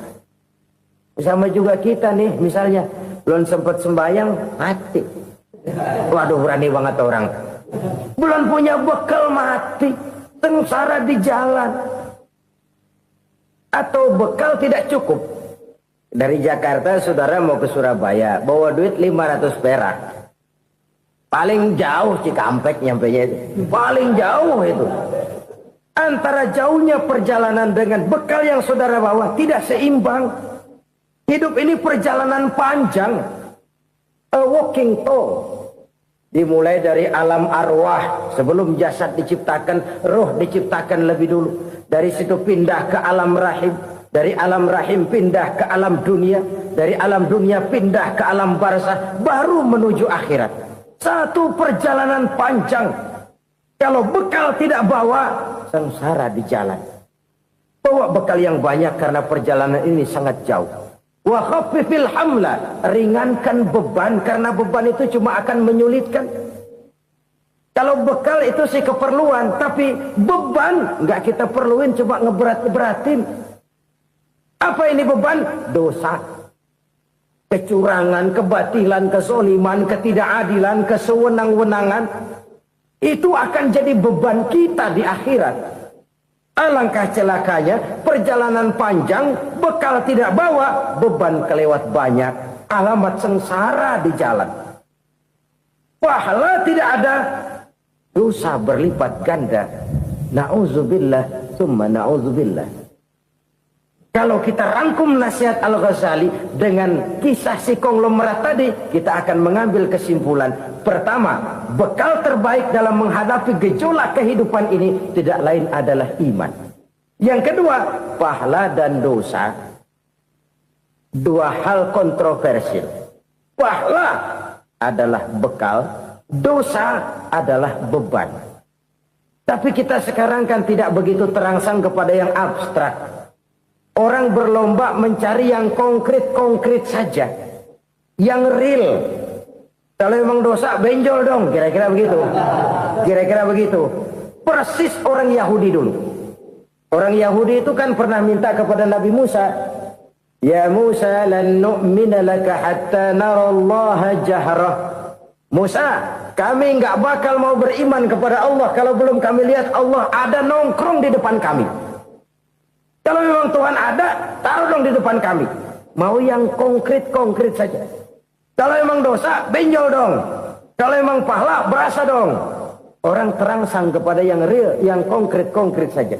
Sama juga kita nih, misalnya belum sempat sembahyang, mati. Waduh, berani banget orang. Belum punya bekal, mati. Sengsara di jalan. Atau bekal tidak cukup. Dari Jakarta saudara mau ke Surabaya, bawa duit 500 perak. Paling jauh Cikampek nyampenya itu. Paling jauh itu. Antara jauhnya perjalanan dengan bekal yang saudara bawa tidak seimbang. Hidup ini perjalanan panjang. A walking tour. Dimulai dari alam arwah. Sebelum jasad diciptakan, roh diciptakan lebih dulu. Dari situ pindah ke alam rahim. Dari alam rahim pindah ke alam dunia. Dari alam dunia pindah ke alam barzah. Baru menuju akhirat. Satu perjalanan panjang. Kalau bekal tidak bawa, sengsara di jalan. Bawa bekal yang banyak karena perjalanan ini sangat jauh. Wa khaffifil hamla, ringankan beban karena beban itu cuma akan menyulitkan. Kalau bekal itu sih keperluan, tapi beban nggak kita perluin, cuma ngeberat-beratin. Apa ini beban? Dosa, kecurangan, kebatilan, kezoliman, ketidakadilan, kesewenang-wenangan. Itu akan jadi beban kita di akhirat. Alangkah celakanya, perjalanan panjang, bekal tidak bawa, beban kelewat banyak, alamat sengsara di jalan. Pahala tidak ada, dosa berlipat ganda. Na'udzubillah, summa na'udzubillah. Kalau kita rangkum nasihat Al-Ghazali dengan kisah si konglomerat tadi, kita akan mengambil kesimpulan. Pertama, bekal terbaik dalam menghadapi gejolak kehidupan ini tidak lain adalah iman. Yang kedua, pahala dan dosa. Dua hal kontroversial. Pahala adalah bekal, dosa adalah beban. Tapi kita sekarang kan tidak begitu terangsang kepada yang abstrak. Orang berlomba mencari yang konkret-konkret saja. Yang real. Kalau memang dosa, benjol dong. Kira-kira begitu. Kira-kira begitu. Persis orang Yahudi dulu. Orang Yahudi itu kan pernah minta kepada Nabi Musa. Ya Musa, lan nu'mina laka hatta narallaha jahrah. Musa, kami nggak bakal mau beriman kepada Allah kalau belum kami lihat Allah ada nongkrong di depan kami. Kalau memang Tuhan ada, taruh dong di depan kami. Mau yang konkret-konkret saja. Kalau memang dosa, benjol dong. Kalau memang pahala, berasa dong. Orang terangsang kepada yang real, yang konkret-konkret saja.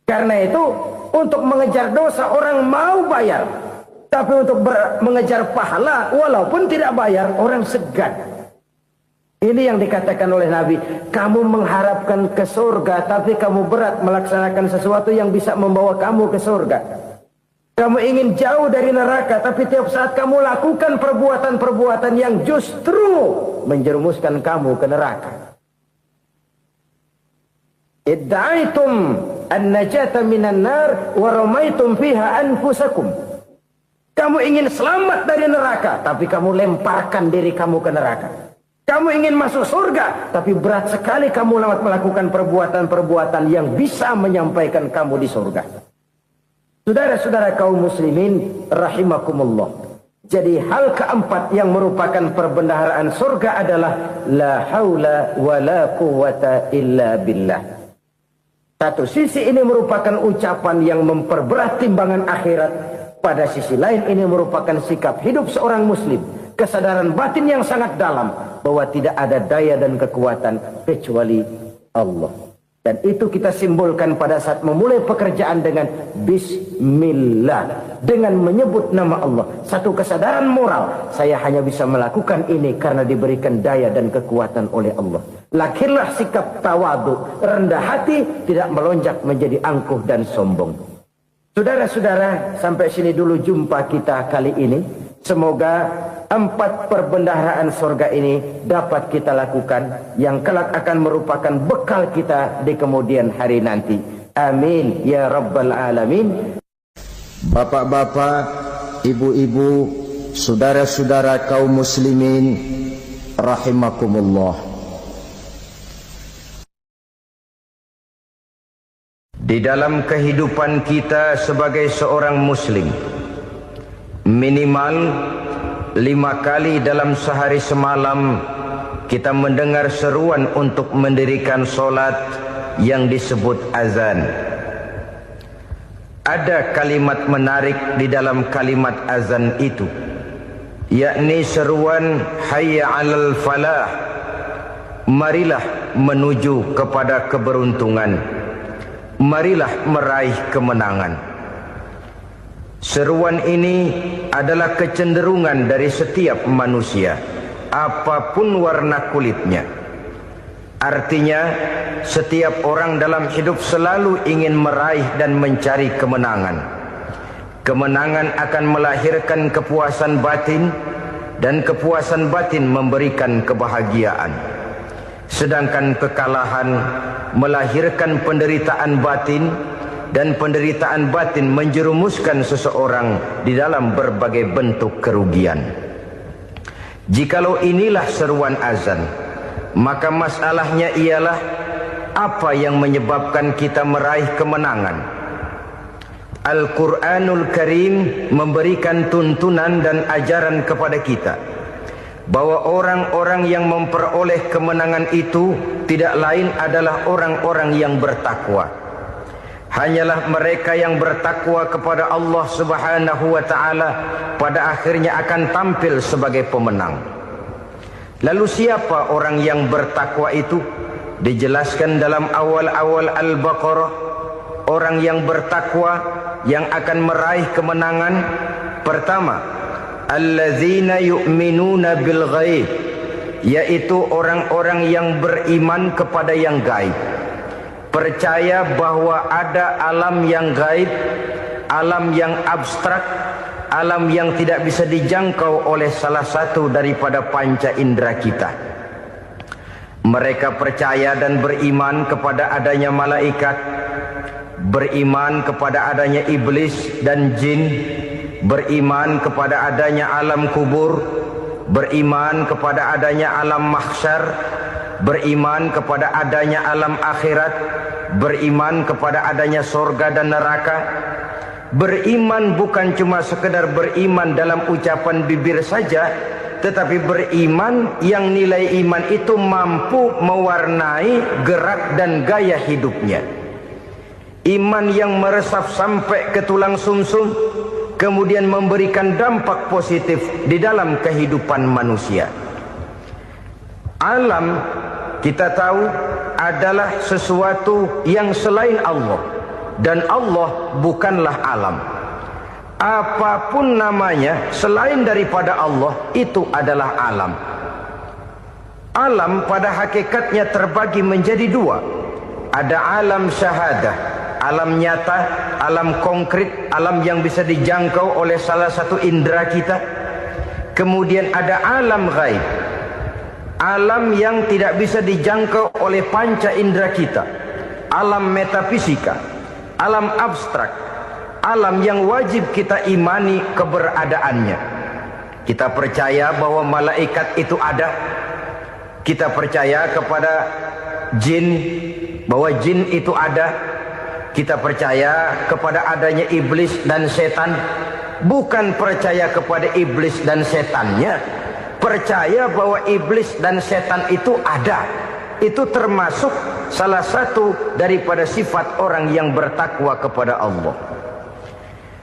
Karena itu, untuk mengejar dosa, orang mau bayar. Tapi untuk mengejar pahala, walaupun tidak bayar, orang segan. Ini yang dikatakan oleh Nabi, kamu mengharapkan ke surga, tapi kamu berat melaksanakan sesuatu yang bisa membawa kamu ke surga. Kamu ingin jauh dari neraka, tapi tiap saat kamu lakukan perbuatan-perbuatan yang justru menjerumuskan kamu ke neraka. Idda'aitum an-najata minan nar wa ramaitum fiha anfusakum. Kamu ingin selamat dari neraka, tapi kamu lemparkan diri kamu ke neraka. Kamu ingin masuk surga, tapi berat sekali kamu melakukan perbuatan-perbuatan yang bisa menyampaikan kamu di surga. Saudara-saudara kaum muslimin, rahimakumullah. Jadi hal keempat yang merupakan perbendaharaan surga adalah la haula wa la quwwata illa billah. Satu sisi ini merupakan ucapan yang memperberat timbangan akhirat. Pada sisi lain ini merupakan sikap hidup seorang muslim, kesadaran batin yang sangat dalam bahwa tidak ada daya dan kekuatan kecuali Allah. Dan itu kita simbolkan pada saat memulai pekerjaan dengan Bismillah, dengan menyebut nama Allah. Satu kesadaran moral, saya hanya bisa melakukan ini karena diberikan daya dan kekuatan oleh Allah. Lahirlah sikap tawadu, rendah hati, tidak melonjak menjadi angkuh dan sombong. Saudara-saudara, sampai sini dulu jumpa kita kali ini. Semoga 4 perbendaharaan surga ini dapat kita lakukan, yang kelak akan merupakan bekal kita di kemudian hari nanti. Amin ya rabbal alamin. Bapak-bapak, ibu-ibu, saudara-saudara kaum muslimin rahimakumullah. Di dalam kehidupan kita sebagai seorang muslim, minimal 5 kali dalam sehari semalam kita mendengar seruan untuk mendirikan solat yang disebut azan. Ada kalimat menarik di dalam kalimat azan itu, yakni seruan hayya 'alal falah, marilah menuju kepada keberuntungan, marilah meraih kemenangan. Seruan ini adalah kecenderungan dari setiap manusia, apapun warna kulitnya. Artinya, setiap orang dalam hidup selalu ingin meraih dan mencari kemenangan. Kemenangan akan melahirkan kepuasan batin, dan kepuasan batin memberikan kebahagiaan. Sedangkan kekalahan melahirkan penderitaan batin, dan penderitaan batin menjerumuskan seseorang di dalam berbagai bentuk kerugian. Jikalau inilah seruan azan, maka masalahnya ialah apa yang menyebabkan kita meraih kemenangan. Al-Quranul Karim memberikan tuntunan dan ajaran kepada kita bahwa orang-orang yang memperoleh kemenangan itu tidak lain adalah orang-orang yang bertakwa. Hanyalah mereka yang bertakwa kepada Allah Subhanahu wa ta'ala pada akhirnya akan tampil sebagai pemenang. Lalu siapa orang yang bertakwa itu? Dijelaskan dalam awal-awal Al-Baqarah, orang yang bertakwa yang akan meraih kemenangan. Pertama, alladzina yu'minuna bil ghaib, yaitu orang-orang yang beriman kepada yang gaib. Percaya bahwa ada alam yang gaib, alam yang abstrak, alam yang tidak bisa dijangkau oleh salah satu daripada panca indera kita. Mereka percaya dan beriman kepada adanya malaikat, beriman kepada adanya iblis dan jin, beriman kepada adanya alam kubur, beriman kepada adanya alam mahsyar, beriman kepada adanya alam akhirat, beriman kepada adanya surga dan neraka. Beriman bukan cuma sekedar beriman dalam ucapan bibir saja, tetapi beriman yang nilai iman itu mampu mewarnai gerak dan gaya hidupnya. Iman yang meresap sampai ke tulang sumsum, kemudian memberikan dampak positif di dalam kehidupan manusia. Alam, kita tahu, adalah sesuatu yang selain Allah, dan Allah bukanlah alam. Apapun namanya selain daripada Allah, itu adalah alam. Alam pada hakikatnya terbagi menjadi 2. Ada alam syahadah, alam nyata, alam konkret, alam yang bisa dijangkau oleh salah satu indera kita. Kemudian ada alam ghaib, alam yang tidak bisa dijangkau oleh panca indera kita, alam metafisika, alam abstrak, alam yang wajib kita imani keberadaannya. Kita percaya bahwa malaikat itu ada, kita percaya kepada jin, bahwa jin itu ada, kita percaya kepada adanya iblis dan setan. Bukan percaya kepada iblis dan setannya, percaya bahwa iblis dan setan itu ada. Itu termasuk salah satu daripada sifat orang yang bertakwa kepada Allah.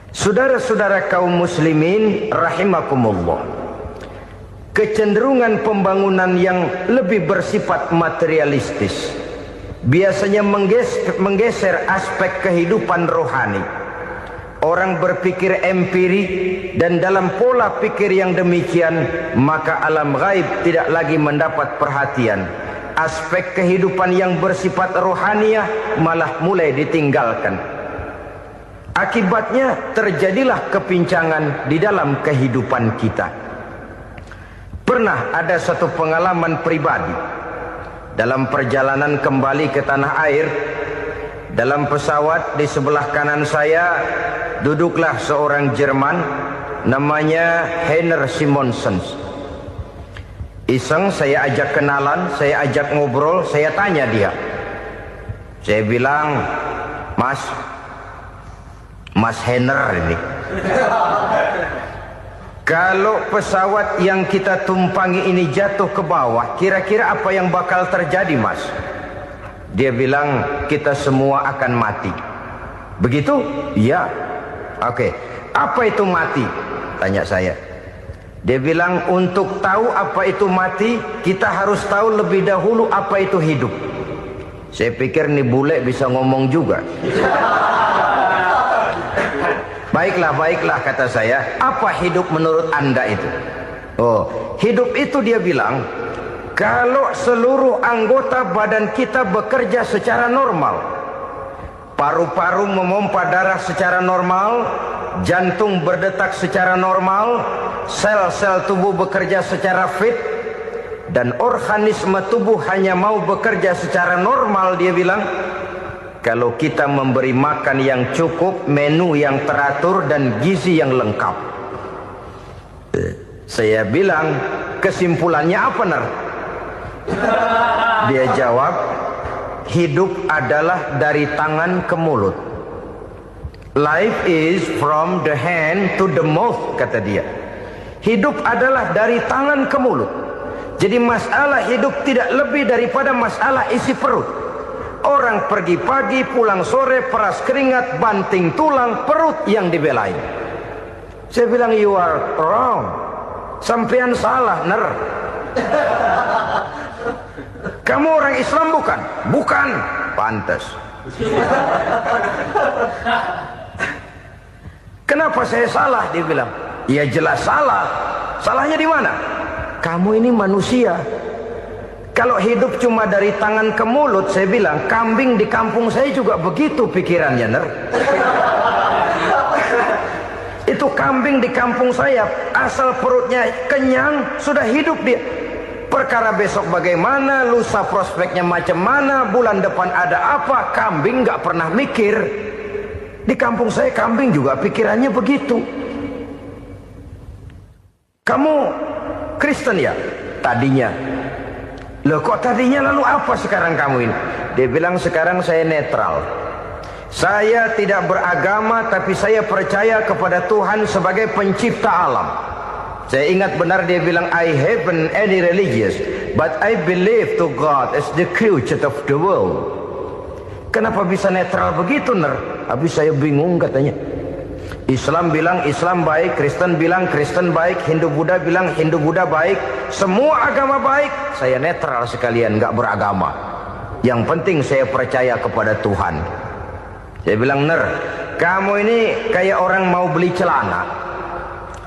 Saudara-saudara kaum muslimin rahimakumullah, kecenderungan pembangunan yang lebih bersifat materialistis biasanya menggeser aspek kehidupan rohani. Orang berpikir empiri, dan dalam pola pikir yang demikian maka alam gaib tidak lagi mendapat perhatian. Aspek kehidupan yang bersifat rohaniah malah mulai ditinggalkan. Akibatnya terjadilah kepincangan di dalam kehidupan kita. Pernah ada satu pengalaman pribadi. Dalam perjalanan kembali ke tanah air, dalam pesawat di sebelah kanan saya duduklah seorang Jerman, namanya Heiner Simonsen. Iseng saya ajak kenalan, saya ajak ngobrol, saya tanya dia. Saya bilang, Mas Heiner ini, kalau pesawat yang kita tumpangi ini jatuh ke bawah, kira-kira apa yang bakal terjadi, Mas? Dia bilang, kita semua akan mati. Begitu? Iya. Oke. Apa itu mati? Tanya saya. Dia bilang, untuk tahu apa itu mati, kita harus tahu lebih dahulu apa itu hidup. Saya pikir nih bule bisa ngomong juga. Baiklah kata saya. Apa hidup menurut Anda itu? Oh, hidup itu dia bilang, kalau seluruh anggota badan kita bekerja secara normal, paru-paru memompa darah secara normal, jantung berdetak secara normal, sel-sel tubuh bekerja secara fit, dan organisme tubuh hanya mau bekerja secara normal, dia bilang, kalau kita memberi makan yang cukup, menu yang teratur, dan gizi yang lengkap. Saya bilang, kesimpulannya apa, Ner? Dia jawab, hidup adalah dari tangan ke mulut. Life is from the hand to the mouth, kata dia. Hidup adalah dari tangan ke mulut. Jadi masalah hidup tidak lebih daripada masalah isi perut. Orang pergi pagi, pulang sore, peras keringat, banting tulang, perut yang dibelain. Saya bilang, you are wrong. Sampean salah, Ner. Kamu orang Islam bukan? Bukan. Pantas. Kenapa saya salah? Dia bilang, ya jelas salah. Salahnya di mana? Kamu ini manusia. Kalau hidup cuma dari tangan ke mulut, saya bilang, kambing di kampung saya juga begitu pikirannya, Ner. Itu kambing di kampung saya, asal perutnya kenyang, sudah hidup dia. Perkara besok bagaimana, lusa prospeknya macam mana, bulan depan ada apa, kambing nggak pernah mikir. Di kampung saya kambing juga pikirannya begitu. Kamu Kristen ya? Tadinya. Loh kok tadinya, lalu apa sekarang kamu ini? Dia bilang, sekarang saya netral. Saya tidak beragama, tapi saya percaya kepada Tuhan sebagai pencipta alam. Saya ingat benar dia bilang, I haven't any religious, but I believe to God as the creator of the world. Kenapa bisa netral begitu, Ner? Habis saya bingung katanya. Islam bilang Islam baik, Kristen bilang Kristen baik, Hindu Buddha bilang Hindu Buddha baik, semua agama baik. Saya netral sekalian, nggak beragama. Yang penting saya percaya kepada Tuhan. Saya bilang, Ner, kamu ini kayak orang mau beli celana,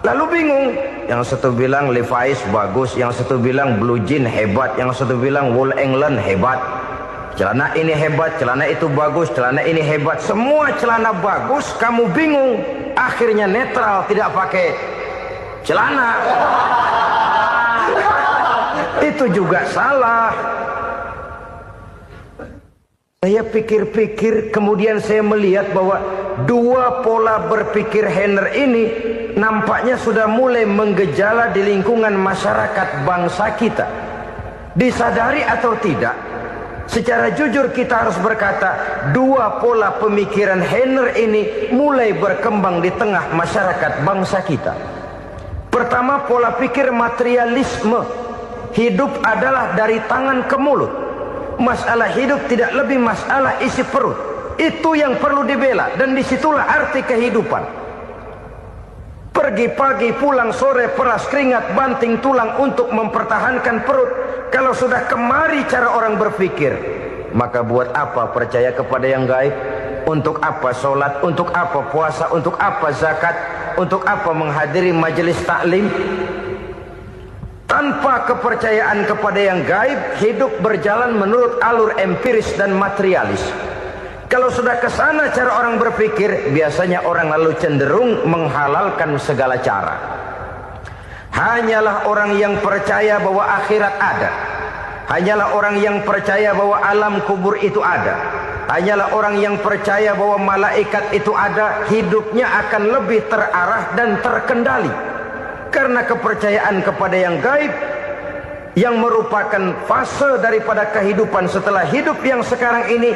lalu bingung. Yang satu bilang Levi's bagus, yang satu bilang Blue Jean hebat, yang satu bilang Wool England hebat. Celana ini hebat, celana itu bagus, celana ini hebat. Semua celana bagus, kamu bingung. Akhirnya netral, tidak pakai celana. Itu juga salah. Saya pikir-pikir, kemudian saya melihat bahwa dua pola berpikir Heiner ini nampaknya sudah mulai menggejala di lingkungan masyarakat bangsa kita. Disadari atau tidak, secara jujur kita harus berkata, dua pola pemikiran Heiner ini mulai berkembang di tengah masyarakat bangsa kita. Pertama, pola pikir materialisme. Hidup adalah dari tangan ke mulut. Masalah hidup tidak lebih masalah isi perut. Itu yang perlu dibela, dan disitulah arti kehidupan. Pergi pagi pulang sore, peras keringat banting tulang untuk mempertahankan perut. Kalau sudah kemari cara orang berpikir, maka buat apa percaya kepada yang gaib? Untuk apa sholat? Untuk apa puasa? Untuk apa zakat? Untuk apa menghadiri majelis taklim? Tanpa kepercayaan kepada yang gaib, hidup berjalan menurut alur empiris dan materialis. Kalau sudah ke sana cara orang berpikir, biasanya orang lalu cenderung menghalalkan segala cara. Hanyalah orang yang percaya bahwa akhirat ada. Hanyalah orang yang percaya bahwa alam kubur itu ada. Hanyalah orang yang percaya bahwa malaikat itu ada, hidupnya akan lebih terarah dan terkendali. Karena kepercayaan kepada yang gaib, yang merupakan fase daripada kehidupan setelah hidup yang sekarang ini,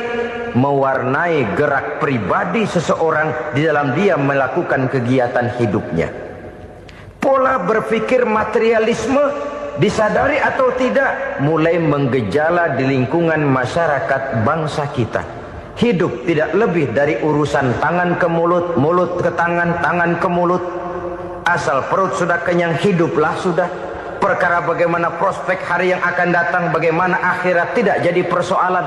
mewarnai gerak pribadi seseorang di dalam dia melakukan kegiatan hidupnya. Pola berpikir materialisme, disadari atau tidak, mulai menggejala di lingkungan masyarakat bangsa kita. Hidup tidak lebih dari urusan tangan ke mulut, mulut ke tangan, tangan ke mulut. Asal perut sudah kenyang, hiduplah sudah. Perkara bagaimana prospek hari yang akan datang, bagaimana akhirat, tidak jadi persoalan.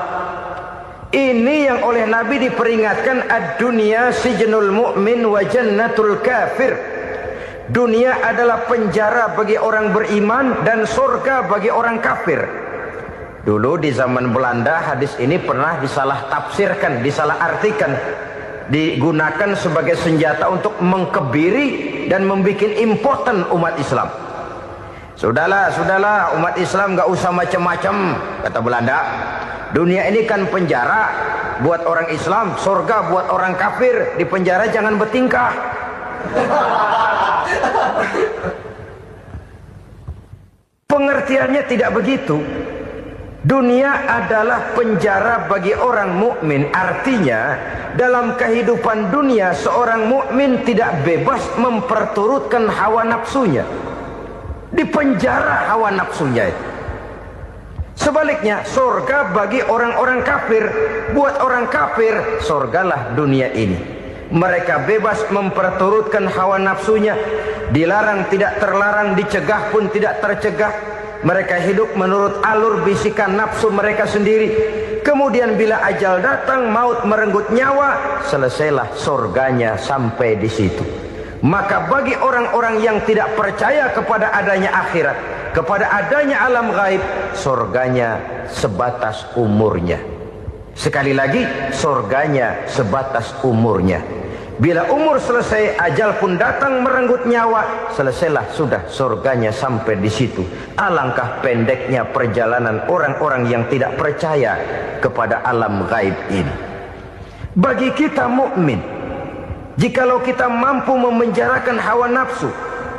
Ini yang oleh Nabi diperingatkan, ad-dunya sijnul mu'min wa jannatul kafir. Dunia adalah penjara bagi orang beriman dan surga bagi orang kafir. Dulu di zaman Belanda hadis ini pernah disalah tafsirkan, disalah artikan, digunakan sebagai senjata untuk mengkebiri dan membuat impoten umat Islam. Sudahlah umat Islam gak usah macam-macam, kata Belanda. Dunia ini kan penjara buat orang Islam, surga buat orang kafir. Di penjara jangan bertingkah. Pengertiannya tidak begitu. Dunia adalah penjara bagi orang mukmin. Artinya dalam kehidupan dunia seorang mukmin tidak bebas memperturutkan hawa nafsunya. Di penjara hawa nafsunya itu. Sebaliknya surga bagi orang-orang kafir. Buat orang kafir, surgalah dunia ini. Mereka bebas memperturutkan hawa nafsunya. Dilarang tidak terlarang, dicegah pun tidak tercegah. Mereka hidup menurut alur bisikan nafsu mereka sendiri. Kemudian bila ajal datang, maut merenggut nyawa, selesailah surganya sampai di situ. Maka bagi orang-orang yang tidak percaya kepada adanya akhirat, kepada adanya alam gaib, surganya sebatas umurnya. Sekali lagi, surganya sebatas umurnya. Bila umur selesai, ajal pun datang merenggut nyawa, selesailah sudah surganya sampai di situ. Alangkah pendeknya perjalanan orang-orang yang tidak percaya kepada alam gaib ini. Bagi kita mukmin, jikalau kita mampu memenjarakan hawa nafsu,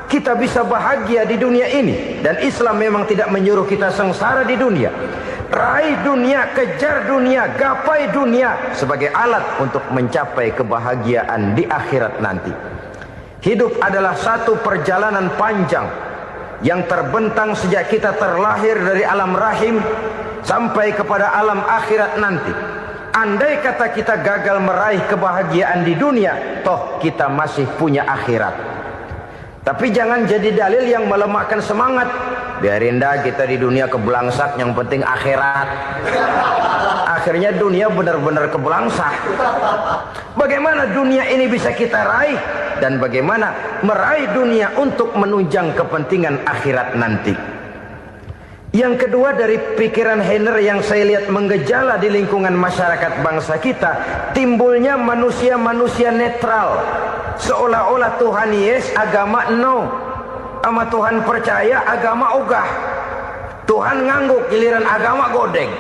kita bisa bahagia di dunia ini. Dan Islam memang tidak menyuruh kita sengsara di dunia. Raih dunia, kejar dunia, gapai dunia sebagai alat untuk mencapai kebahagiaan di akhirat nanti. Hidup adalah satu perjalanan panjang yang terbentang sejak kita terlahir dari alam rahim sampai kepada alam akhirat nanti. Andai kata kita gagal meraih kebahagiaan di dunia, toh kita masih punya akhirat. Tapi jangan jadi dalil yang melemahkan semangat. Biarin dah kita di dunia kebelangsak, yang penting akhirat. Akhirnya dunia benar-benar kebelangsak. Bagaimana dunia ini bisa kita raih, dan bagaimana meraih dunia untuk menunjang kepentingan akhirat nanti. Yang kedua, dari pikiran Heiner yang saya lihat menggejala di lingkungan masyarakat bangsa kita, timbulnya manusia-manusia netral. Seolah-olah Tuhan yes, agama no. Sama Tuhan percaya, agama ogah. Tuhan ngangguk, giliran agama godeng.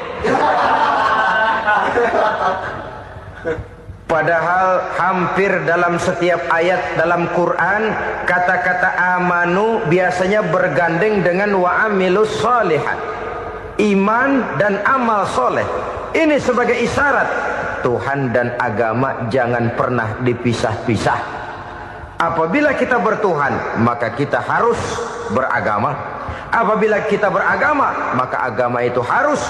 Padahal hampir dalam setiap ayat dalam Quran, kata-kata amanu biasanya bergandeng dengan wa amilus sholihat. Iman dan amal soleh. Ini sebagai isyarat Tuhan dan agama jangan pernah dipisah-pisah. Apabila kita bertuhan, maka kita harus beragama. Apabila kita beragama, maka agama itu harus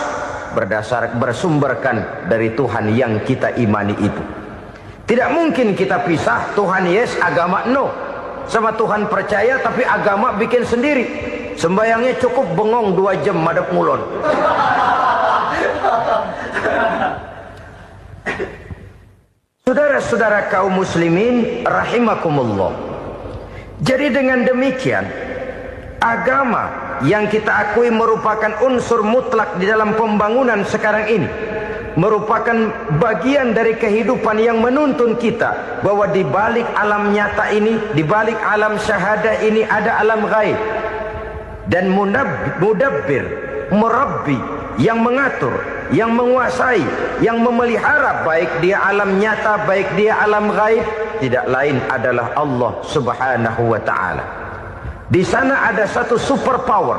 bersumberkan dari Tuhan yang kita imani itu. Tidak mungkin kita pisah, Tuhan yes, agama no. Sama Tuhan percaya tapi agama bikin sendiri. Sembayangnya cukup bengong 2 jam madep ngulon. Saudara-saudara kaum muslimin rahimakumullah. Jadi dengan demikian, agama yang kita akui merupakan unsur mutlak di dalam pembangunan sekarang ini, merupakan bagian dari kehidupan yang menuntun kita bahwa di balik alam nyata ini, di balik alam syahadah ini ada alam gaib. Dan mudabbir, murabbi, yang mengatur, yang menguasai, yang memelihara baik dia alam nyata, baik dia alam gaib, tidak lain adalah Allah Subhanahu wa ta'ala. Di sana ada satu super power,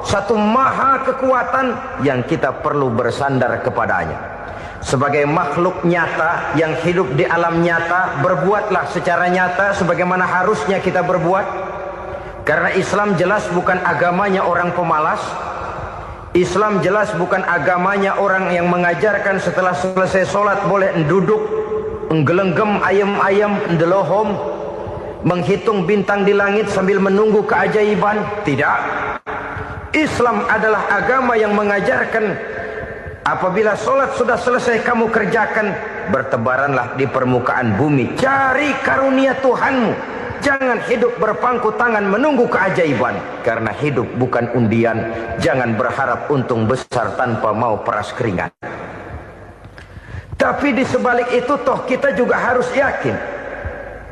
satu maha kekuatan yang kita perlu bersandar kepadanya. Sebagai makhluk nyata yang hidup di alam nyata, berbuatlah secara nyata sebagaimana harusnya kita berbuat. Karena Islam jelas bukan agamanya orang pemalas. Islam jelas bukan agamanya orang yang mengajarkan setelah selesai sholat boleh duduk, nggelenggem ayam-ayam, ndelohom, menghitung bintang di langit sambil menunggu keajaiban. Tidak. Islam adalah agama yang mengajarkan apabila sholat sudah selesai kamu kerjakan, bertebaranlah di permukaan bumi, cari karunia Tuhanmu. Jangan hidup berpangku tangan menunggu keajaiban. Karena hidup bukan undian. Jangan berharap untung besar tanpa mau peras keringat. Tapi di sebalik itu toh kita juga harus yakin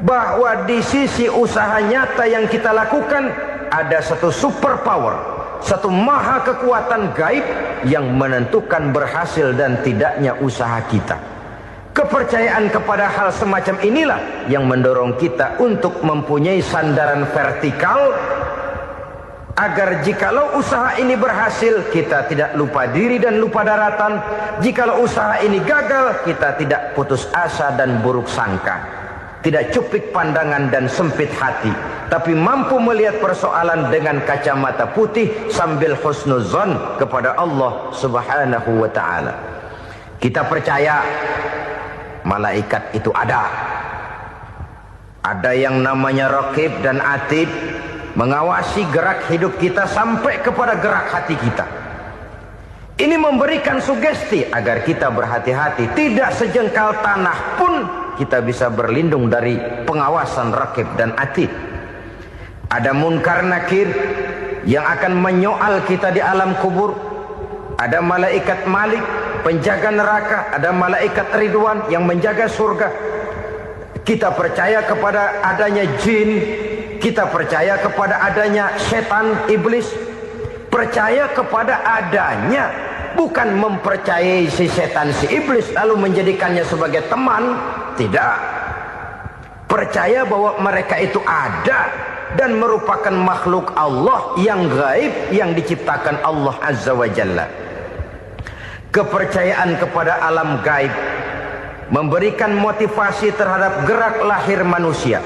bahwa di sisi usaha nyata yang kita lakukan ada satu super power, satu maha kekuatan gaib yang menentukan berhasil dan tidaknya usaha kita. Kepercayaan kepada hal semacam inilah yang mendorong kita untuk mempunyai sandaran vertikal, agar jikalau usaha ini berhasil, kita tidak lupa diri dan lupa daratan. Jikalau usaha ini gagal, kita tidak putus asa dan buruk sangka, tidak cupik pandangan dan sempit hati, tapi mampu melihat persoalan dengan kacamata putih sambil husnuzon kepada Allah Subhanahu wa ta'ala. Kita percaya malaikat itu ada. Ada yang namanya raqib dan atid, mengawasi gerak hidup kita sampai kepada gerak hati kita. Ini memberikan sugesti agar kita berhati-hati. Tidak sejengkal tanah pun kita bisa berlindung dari pengawasan raqib dan atid. Ada munkar nakir yang akan menyoal kita di alam kubur. Ada malaikat Malik, penjaga neraka. Ada malaikat Ridwan yang menjaga surga. Kita percaya kepada adanya jin. Kita percaya kepada adanya setan, iblis. Percaya kepada adanya, bukan mempercayai si setan, si iblis lalu menjadikannya sebagai teman. Tidak. Percaya bahwa mereka itu ada dan merupakan makhluk Allah yang gaib, yang diciptakan Allah Azza wa Jalla. Kepercayaan kepada alam gaib memberikan motivasi terhadap gerak lahir manusia,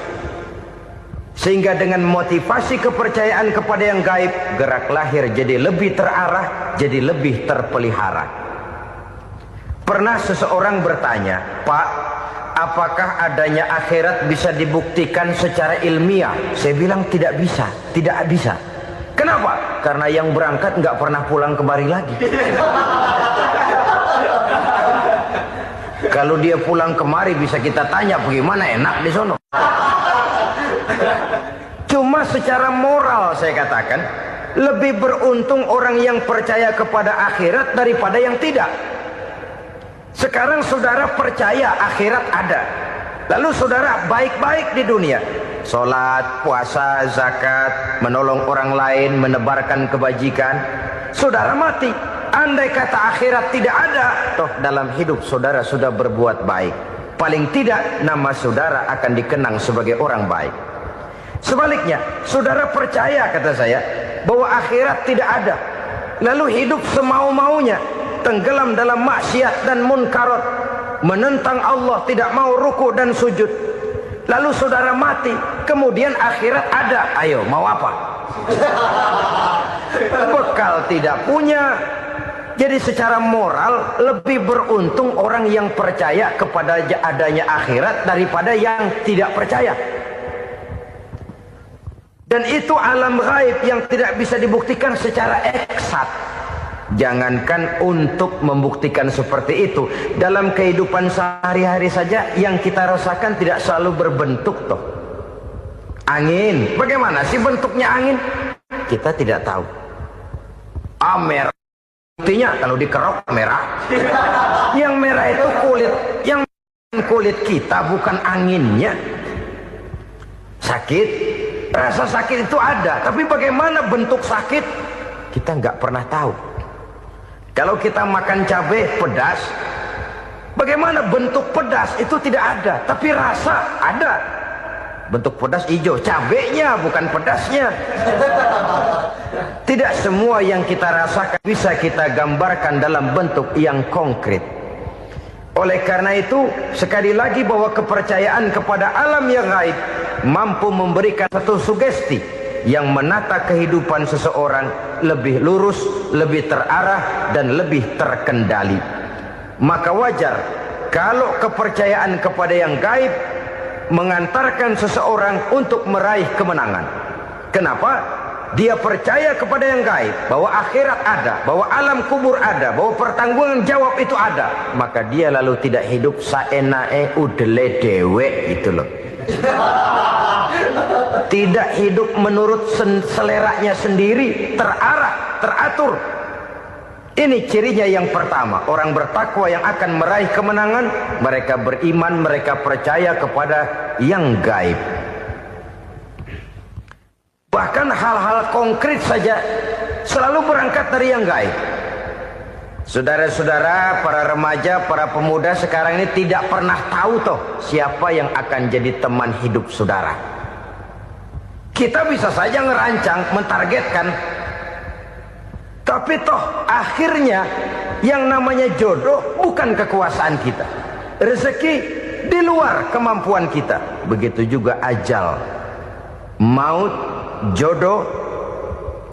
sehingga dengan motivasi kepercayaan kepada yang gaib, gerak lahir jadi lebih terarah, jadi lebih terpelihara. Pernah seseorang bertanya, "Pak, apakah adanya akhirat bisa dibuktikan secara ilmiah?" Saya bilang tidak bisa, tidak bisa. Kenapa? Karena yang berangkat nggak pernah pulang kembali lagi. Kalau dia pulang kemari bisa kita tanya bagaimana enak di sono. Cuma secara moral saya katakan, lebih beruntung orang yang percaya kepada akhirat daripada yang tidak. Sekarang saudara percaya akhirat ada, lalu saudara baik-baik di dunia, sholat, puasa, zakat, menolong orang lain, menebarkan kebajikan. Saudara mati, andai kata akhirat tidak ada, toh dalam hidup saudara sudah berbuat baik. Paling tidak nama saudara akan dikenang sebagai orang baik. Sebaliknya, saudara percaya, kata saya, bahwa akhirat tidak ada, lalu hidup semau-maunya, tenggelam dalam maksiat dan munkarat, menentang Allah, tidak mau ruku dan sujud. Lalu saudara mati, kemudian akhirat ada. Ayo, mau apa? Bekal tidak punya. Jadi secara moral lebih beruntung orang yang percaya kepada adanya akhirat daripada yang tidak percaya. Dan itu alam gaib yang tidak bisa dibuktikan secara eksat. Jangankan untuk membuktikan seperti itu, dalam kehidupan sehari-hari saja yang kita rasakan tidak selalu berbentuk toh. Angin, bagaimana sih bentuknya angin? Kita tidak tahu. Merah, buktinya kalau dikerok merah. Yang merah itu kulit, yang kulit kita bukan anginnya. Sakit, rasa sakit itu ada, tapi bagaimana bentuk sakit kita nggak pernah tahu. Kalau kita makan cabai pedas, bagaimana bentuk pedas itu tidak ada, tapi rasa ada. Bentuk pedas hijau, cabainya bukan pedasnya. Tidak semua yang kita rasakan bisa kita gambarkan dalam bentuk yang konkret. Oleh karena itu, sekali lagi bahwa kepercayaan kepada alam yang gaib mampu memberikan satu sugesti yang menata kehidupan seseorang lebih lurus, lebih terarah, dan lebih terkendali. Maka wajar kalau kepercayaan kepada yang gaib mengantarkan seseorang untuk meraih kemenangan. Kenapa? Dia percaya kepada yang gaib, bahwa akhirat ada, bahwa alam kubur ada, bahwa pertanggungan jawab itu ada. Maka dia lalu tidak hidup saenae udele dewe, itu loh. Tidak hidup menurut seleranya sendiri, terarah, teratur. Ini cirinya yang pertama. Orang bertakwa yang akan meraih kemenangan, mereka beriman, mereka percaya kepada yang gaib. Bahkan hal-hal konkret saja selalu berangkat dari yang gaib. Saudara-saudara, para remaja, para pemuda sekarang ini tidak pernah tahu toh siapa yang akan jadi teman hidup saudara. Kita bisa saja ngerancang, mentargetkan, tapi toh akhirnya yang namanya jodoh bukan kekuasaan kita. Rezeki di luar kemampuan kita. Begitu juga ajal. Maut, jodoh,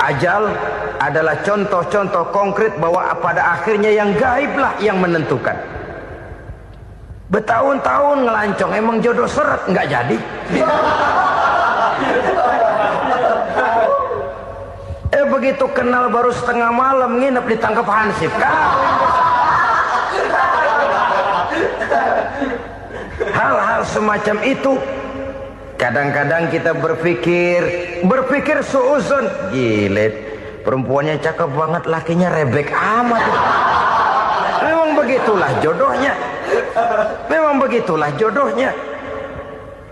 ajal adalah contoh-contoh konkret bahwa pada akhirnya yang gaiblah yang menentukan. Bertahun-tahun ngelancong, emang jodoh seret, nggak jadi. Begitu kenal baru setengah malam nginep ditangkap hansip. Hal-hal semacam itu kadang-kadang kita berpikir suuzon, gilet, perempuannya cakep banget, lakinya rebek amat. Memang begitulah jodohnya. Memang begitulah jodohnya.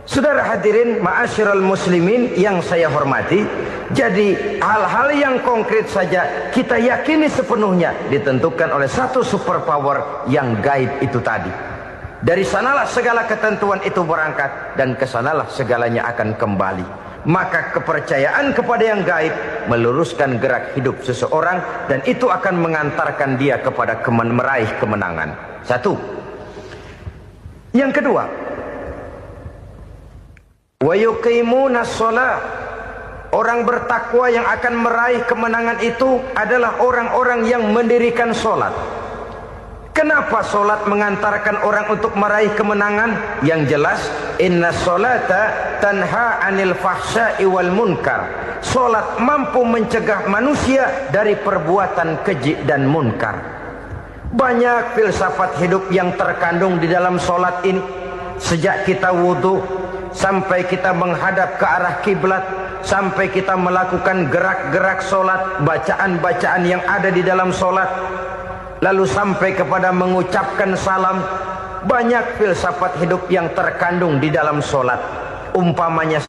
Saudara hadirin ma'asyiral muslimin yang saya hormati, jadi hal-hal yang konkret saja kita yakini sepenuhnya ditentukan oleh satu superpower yang gaib itu tadi. Dari sanalah segala ketentuan itu berangkat dan kesanalah segalanya akan kembali. Maka kepercayaan kepada yang gaib meluruskan gerak hidup seseorang dan itu akan mengantarkan dia kepada meraih kemenangan. Satu. Yang kedua, wa yuqimuna shalah. Orang bertakwa yang akan meraih kemenangan itu adalah orang-orang yang mendirikan sholat. Kenapa sholat mengantarkan orang untuk meraih kemenangan? Yang jelas, inna sholata tanha anil fahsya'i wal munkar. Sholat mampu mencegah manusia dari perbuatan keji dan munkar. Banyak filsafat hidup yang terkandung di dalam sholat ini. Sejak kita wudhu sampai kita menghadap ke arah kiblat, sampai kita melakukan gerak-gerak sholat, bacaan-bacaan yang ada di dalam sholat, lalu sampai kepada mengucapkan salam. Banyak filsafat hidup yang terkandung di dalam sholat. Umpamanya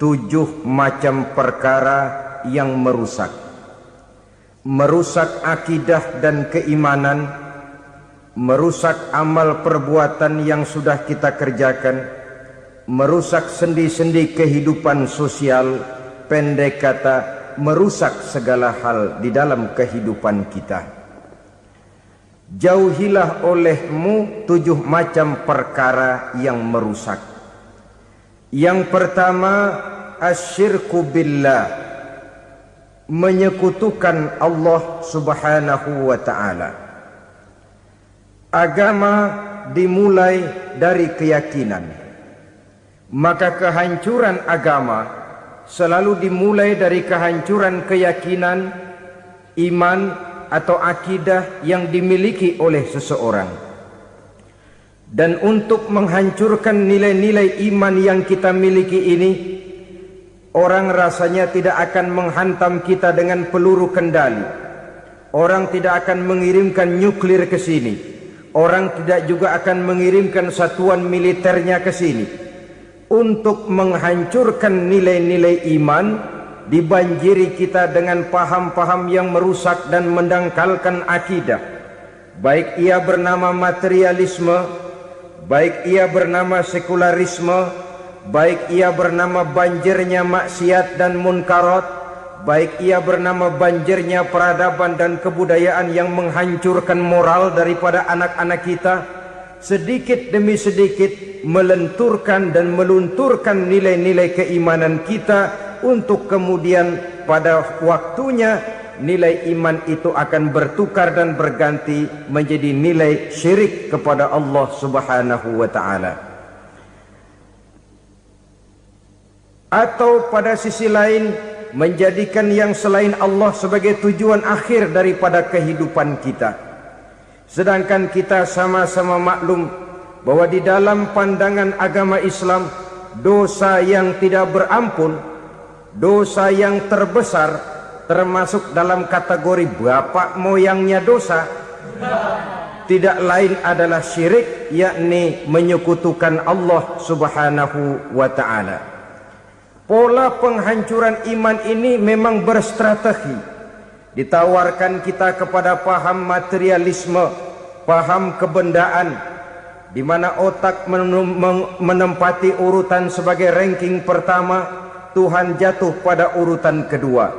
7 macam perkara yang merusak akidah dan keimanan, merusak amal perbuatan yang sudah kita kerjakan, merusak sendi-sendi kehidupan sosial, pendek kata merusak segala hal di dalam kehidupan kita. Jauhilah olehmu 7 macam perkara yang merusak. Yang pertama, asyirku billah, menyekutukan Allah subhanahu wa ta'ala. Agama dimulai dari keyakinan. Maka kehancuran agama selalu dimulai dari kehancuran keyakinan, iman atau akidah yang dimiliki oleh seseorang. Dan untuk menghancurkan nilai-nilai iman yang kita miliki ini, orang rasanya tidak akan menghantam kita dengan peluru kendali. Orang tidak akan mengirimkan nuklir ke sini. Orang tidak juga akan mengirimkan satuan militernya ke sini. Untuk menghancurkan nilai-nilai iman, dibanjiri kita dengan paham-paham yang merusak dan mendangkalkan akidah. Baik ia bernama materialisme, baik ia bernama sekularisme, baik ia bernama banjirnya maksiat dan munkarat, baik ia bernama banjirnya peradaban dan kebudayaan yang menghancurkan moral daripada anak-anak kita, sedikit demi sedikit melenturkan dan melunturkan nilai-nilai keimanan kita, untuk kemudian pada waktunya nilai iman itu akan bertukar dan berganti menjadi nilai syirik kepada Allah Subhanahu wa taala. Atau pada sisi lain, menjadikan yang selain Allah sebagai tujuan akhir daripada kehidupan kita. Sedangkan kita sama-sama maklum bahwa di dalam pandangan agama Islam, dosa yang tidak berampun, dosa yang terbesar, termasuk dalam kategori bapak moyangnya dosa, tidak lain adalah syirik, yakni menyekutukan Allah Subhanahu wa ta'ala. Pola penghancuran iman ini memang berstrategi. Ditawarkan kita kepada paham materialisme, paham kebendaan, di mana otak menempati urutan sebagai ranking pertama, Tuhan jatuh pada urutan kedua.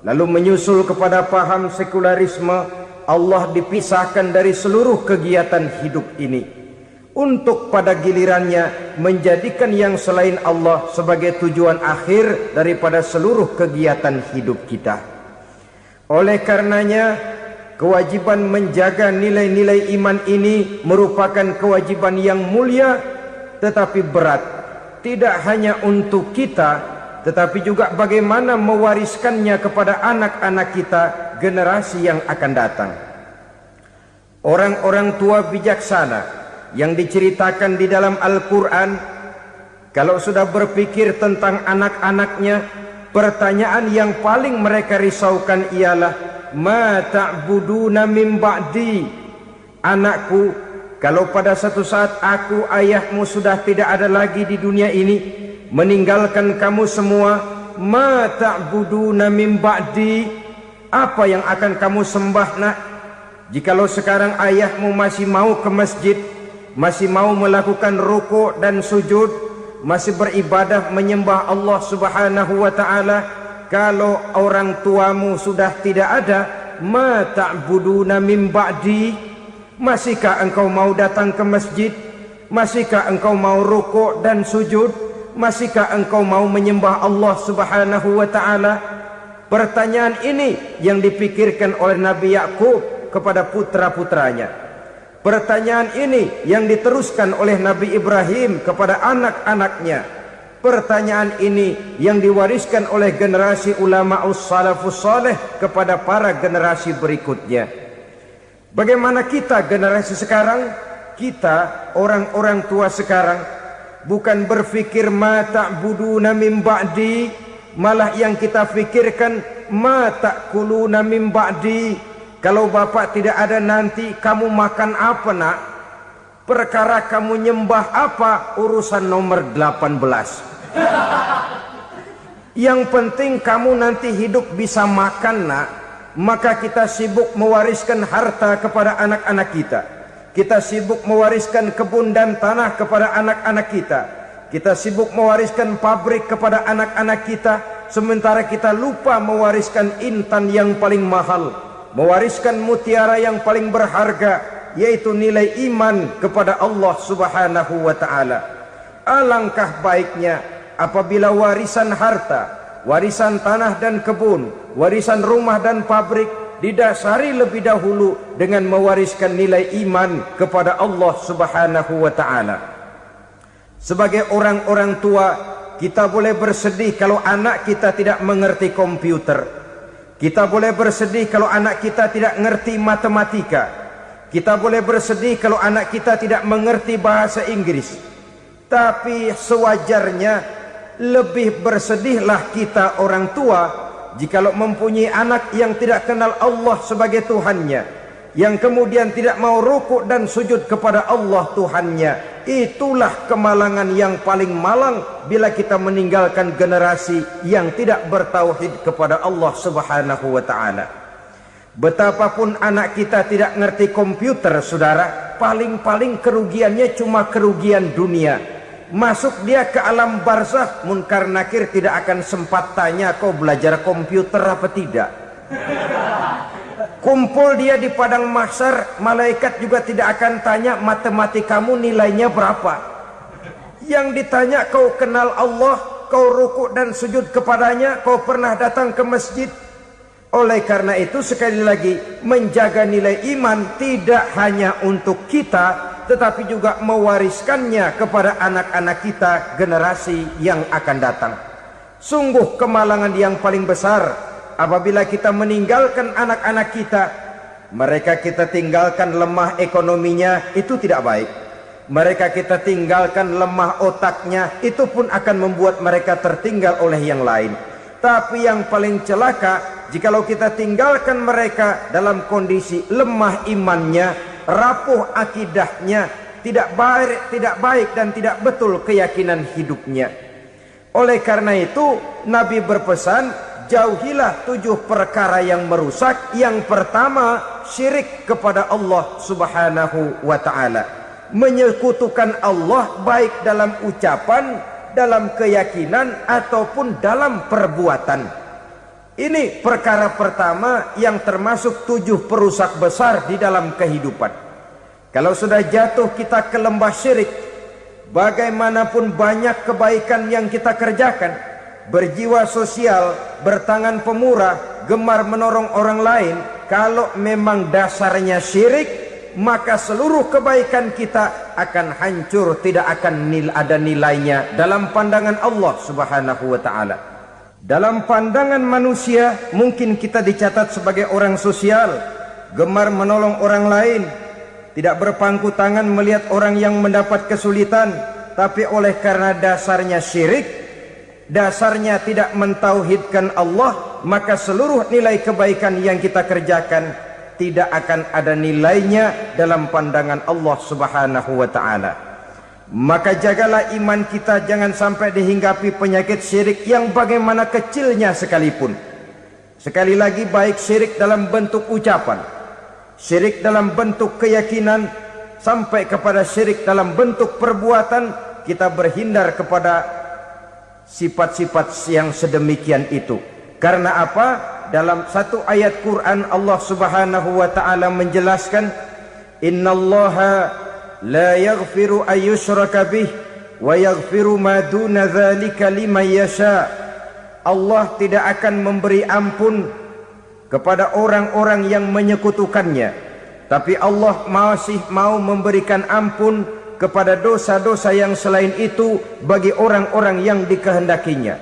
Lalu menyusul kepada paham sekularisme, Allah dipisahkan dari seluruh kegiatan hidup ini, untuk pada gilirannya menjadikan yang selain Allah sebagai tujuan akhir daripada seluruh kegiatan hidup kita. Oleh karenanya, kewajiban menjaga nilai-nilai iman ini merupakan kewajiban yang mulia tetapi berat. Tidak hanya untuk kita, tetapi juga bagaimana mewariskannya kepada anak-anak kita, generasi yang akan datang. Orang-orang tua bijaksana yang diceritakan di dalam Al-Quran, kalau sudah berpikir tentang anak-anaknya, pertanyaan yang paling mereka risaukan ialah, ma ta'buduna min ba'di. Anakku, kalau pada satu saat aku, ayahmu sudah tidak ada lagi di dunia ini, meninggalkan kamu semua, ma ta'buduna min ba'di, apa yang akan kamu sembah nak? Jikalau sekarang ayahmu masih mau ke masjid, masih mau melakukan rukuk dan sujud, masih beribadah menyembah Allah Subhanahu wa ta'ala, kalau orang tuamu sudah tidak ada, ma ta'buduna min ba'di, masihkah engkau mau datang ke masjid? Masihkah engkau mau rukuk dan sujud? Masihkah engkau mau menyembah Allah Subhanahu wa ta'ala? Pertanyaan ini yang dipikirkan oleh Nabi Yakub kepada putra-putranya. Pertanyaan ini yang diteruskan oleh Nabi Ibrahim kepada anak-anaknya. Pertanyaan ini yang diwariskan oleh generasi ulama'us salafus saleh kepada para generasi berikutnya. Bagaimana kita generasi sekarang? Kita orang-orang tua sekarang bukan berfikir ma ta'buduna min ba'di, malah yang kita fikirkan ma ta'kuluna min ba'di. Kalau bapak tidak ada nanti kamu makan apa nak? Perkara kamu nyembah apa, urusan nomor 18. Yang penting kamu nanti hidup bisa makan nak. Maka kita sibuk mewariskan harta kepada anak-anak kita. Kita sibuk mewariskan kebun dan tanah kepada anak-anak kita. Kita sibuk mewariskan pabrik kepada anak-anak kita, sementara kita lupa mewariskan intan yang paling mahal, mewariskan mutiara yang paling berharga, yaitu nilai iman kepada Allah Subhanahu wa ta'ala. Alangkah baiknya apabila warisan harta, warisan tanah dan kebun, warisan rumah dan pabrik didasari lebih dahulu dengan mewariskan nilai iman kepada Allah Subhanahu wa taala. Sebagai orang-orang tua, kita boleh bersedih kalau anak kita tidak mengerti komputer. Kita boleh bersedih kalau anak kita tidak mengerti matematika. Kita boleh bersedih kalau anak kita tidak mengerti bahasa Inggris. Tapi sewajarnya lebih bersedihlah kita orang tua jikalau mempunyai anak yang tidak kenal Allah sebagai Tuhannya, yang kemudian tidak mau rukuk dan sujud kepada Allah Tuhannya. Itulah kemalangan yang paling malang bila kita meninggalkan generasi yang tidak bertauhid kepada Allah Subhanahu wa taala. Betapapun anak kita tidak ngerti komputer, saudara, paling-paling kerugiannya cuma kerugian dunia. Masuk dia ke alam barzakh, munkar nakir tidak akan sempat tanya kau belajar komputer apa tidak. Kumpul dia di padang mahsyar, malaikat juga tidak akan tanya matematikamu nilainya berapa. Yang ditanya kau kenal Allah, kau rukuk dan sujud kepadanya, kau pernah datang ke masjid. Oleh karena itu sekali lagi, menjaga nilai iman tidak hanya untuk kita, tetapi juga mewariskannya kepada anak-anak kita, generasi yang akan datang. Sungguh kemalangan yang paling besar apabila kita meninggalkan anak-anak kita. Mereka kita tinggalkan lemah ekonominya, itu tidak baik. Mereka kita tinggalkan lemah otaknya, itu pun akan membuat mereka tertinggal oleh yang lain. Tapi yang paling celaka, jikalau kita tinggalkan mereka dalam kondisi lemah imannya, rapuh akidahnya, tidak baik dan tidak betul keyakinan hidupnya. Oleh karena itu Nabi berpesan, jauhilah 7 perkara yang merusak. Yang pertama, syirik kepada Allah Subhanahu wa taala. Menyekutukan Allah baik dalam ucapan, dalam keyakinan ataupun dalam perbuatan. Ini perkara pertama yang termasuk 7 perusak besar di dalam kehidupan. Kalau sudah jatuh kita ke lembah syirik, bagaimanapun banyak kebaikan yang kita kerjakan, berjiwa sosial, bertangan pemurah, gemar menolong orang lain, kalau memang dasarnya syirik, maka seluruh kebaikan kita akan hancur, tidak akan ada nilainya dalam pandangan Allah Subhanahu wa taala. Dalam pandangan manusia, mungkin kita dicatat sebagai orang sosial, gemar menolong orang lain, tidak berpangku tangan melihat orang yang mendapat kesulitan. Tapi oleh karena dasarnya syirik, dasarnya tidak mentauhidkan Allah, maka seluruh nilai kebaikan yang kita kerjakan tidak akan ada nilainya dalam pandangan Allah Subhanahu wa taala. Maka jagalah iman kita jangan sampai dihinggapi penyakit syirik yang bagaimana kecilnya sekalipun. Sekali lagi, baik syirik dalam bentuk ucapan, syirik dalam bentuk keyakinan, sampai kepada syirik dalam bentuk perbuatan, kita berhindar kepada sifat-sifat yang sedemikian itu. Karena apa? Dalam satu ayat Quran Allah Subhanahu wa taala menjelaskan, innallaha la yaghfiru ayyushraka bih wa yaghfiru ma duna dzalika liman yasha. Allah tidak akan memberi ampun kepada orang-orang yang menyekutukannya, tapi Allah masih mau memberikan ampun kepada dosa-dosa yang selain itu bagi orang-orang yang dikehendakinya.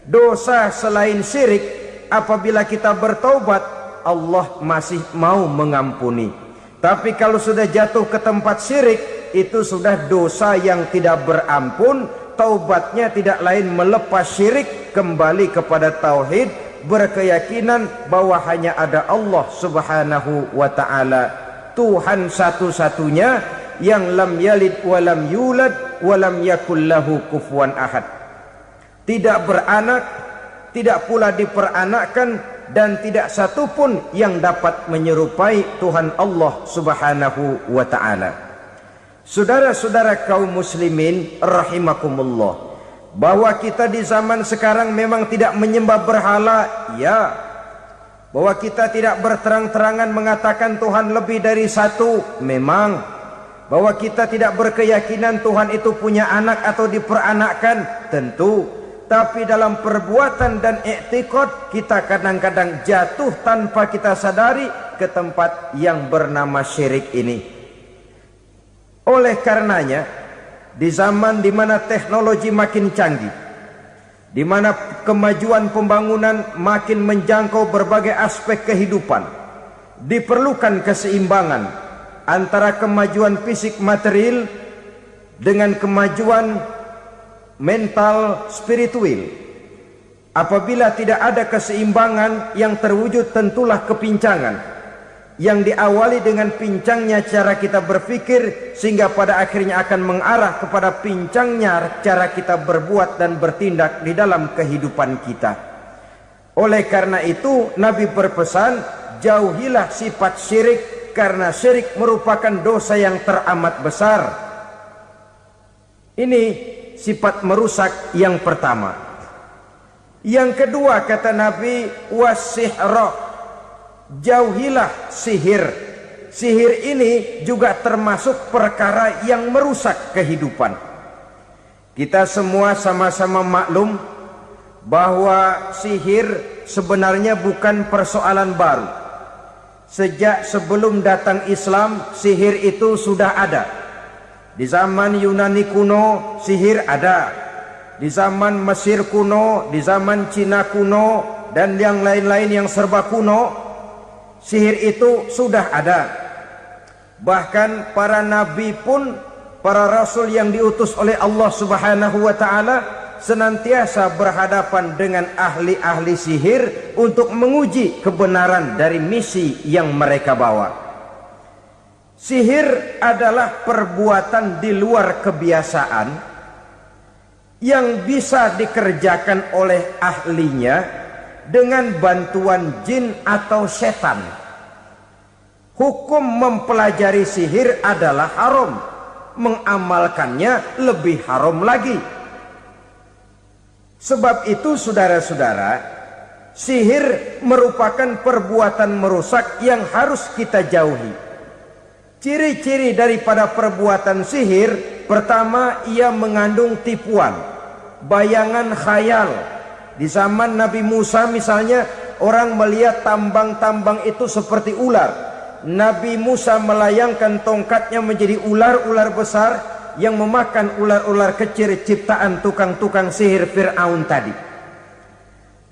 Dosa selain syirik, apabila kita bertaubat, Allah masih mau mengampuni. Tapi kalau sudah jatuh ke tempat syirik, itu sudah dosa yang tidak berampun. Taubatnya tidak lain melepas syirik, kembali kepada tauhid, berkeyakinan bahwa hanya ada Allah Subhanahu wa taala, Tuhan satu-satunya yang lam yalid wa lam yulad wa lam yakul lahu kufuwan ahad. Tidak beranak, tidak pula diperanakkan, dan tidak satu pun yang dapat menyerupai Tuhan Allah Subhanahu wa taala. Saudara-saudara kaum muslimin rahimakumullah, bahwa kita di zaman sekarang memang tidak menyembah berhala, ya. Bahwa kita tidak berterang-terangan mengatakan Tuhan lebih dari satu, memang. Bahwa kita tidak berkeyakinan Tuhan itu punya anak atau diperanakkan, tentu. tapi dalam perbuatan dan i'tiqad kita kadang-kadang jatuh tanpa kita sadari ke tempat yang bernama syirik ini. Oleh karenanya, di zaman di mana teknologi makin canggih, di mana kemajuan pembangunan makin menjangkau berbagai aspek kehidupan, diperlukan keseimbangan antara kemajuan fisik material dengan kemajuan mental spiritual. Apabila tidak ada keseimbangan yang terwujud, tentulah kepincangan yang diawali dengan pincangnya cara kita berpikir, sehingga pada akhirnya akan mengarah kepada pincangnya cara kita berbuat dan bertindak di dalam kehidupan kita. Oleh karena itu Nabi berpesan, jauhilah sifat syirik, karena syirik merupakan dosa yang teramat besar. Ini sifat merusak yang pertama. Yang kedua kata Nabi, wasihra, jauhilah sihir. Sihir ini juga termasuk perkara yang merusak kehidupan. Kita semua sama-sama maklum bahwa sihir sebenarnya bukan persoalan baru. Sejak sebelum datang Islam, sihir itu sudah ada. Di zaman Yunani kuno, sihir ada. Di zaman Mesir kuno, di zaman Cina kuno, dan yang lain-lain yang serba kuno, sihir itu sudah ada. Bahkan para nabi pun, para rasul yang diutus oleh Allah Subhanahu wa taala senantiasa berhadapan dengan ahli-ahli sihir untuk menguji kebenaran dari misi yang mereka bawa. Sihir adalah perbuatan di luar kebiasaan yang bisa dikerjakan oleh ahlinya dengan bantuan jin atau setan. Hukum mempelajari sihir adalah haram, mengamalkannya lebih haram lagi. Sebab itu saudara-saudara, sihir merupakan perbuatan merusak yang harus kita jauhi. Ciri-ciri daripada perbuatan sihir, pertama, ia mengandung tipuan, bayangan khayal. Di zaman Nabi Musa misalnya, orang melihat tambang-tambang itu seperti ular. Nabi Musa melayangkan tongkatnya menjadi ular-ular besar yang memakan ular-ular kecil ciptaan tukang-tukang sihir Fir'aun tadi.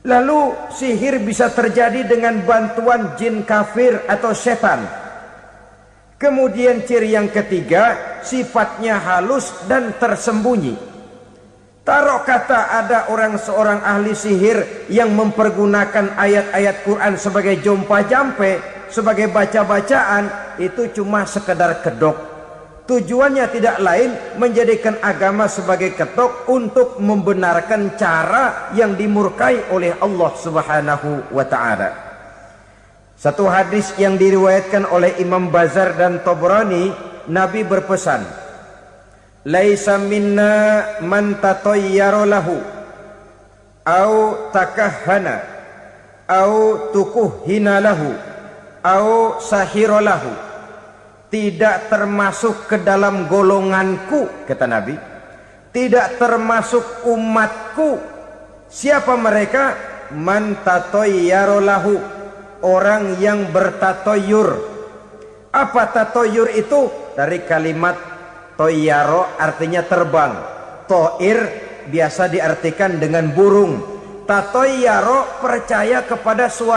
Lalu sihir bisa terjadi dengan bantuan jin kafir atau setan. Kemudian ciri yang ketiga, sifatnya halus dan tersembunyi. Taruh kata ada seorang ahli sihir yang mempergunakan ayat-ayat Quran sebagai jompa-jampe, sebagai baca-bacaan, itu cuma sekedar kedok. Tujuannya tidak lain menjadikan agama sebagai ketok untuk membenarkan cara yang dimurkai oleh Allah Subhanahu wa taala. Satu hadis yang diriwayatkan oleh Imam Bazar dan Tabrani, Nabi berpesan, laisa minna man tatayyara lahu au takahhana au tukuhhina lahu au sahira lahu. Tidak termasuk ke dalam golonganku, kata Nabi. Tidak termasuk umatku. Siapa mereka? Man tatayyara lahu, orang yang bertatoyur. Apa tatoyur itu? Dari kalimat toyaro, artinya terbang. Toir biasa diartikan dengan burung. Tatoyaro percaya kepada suara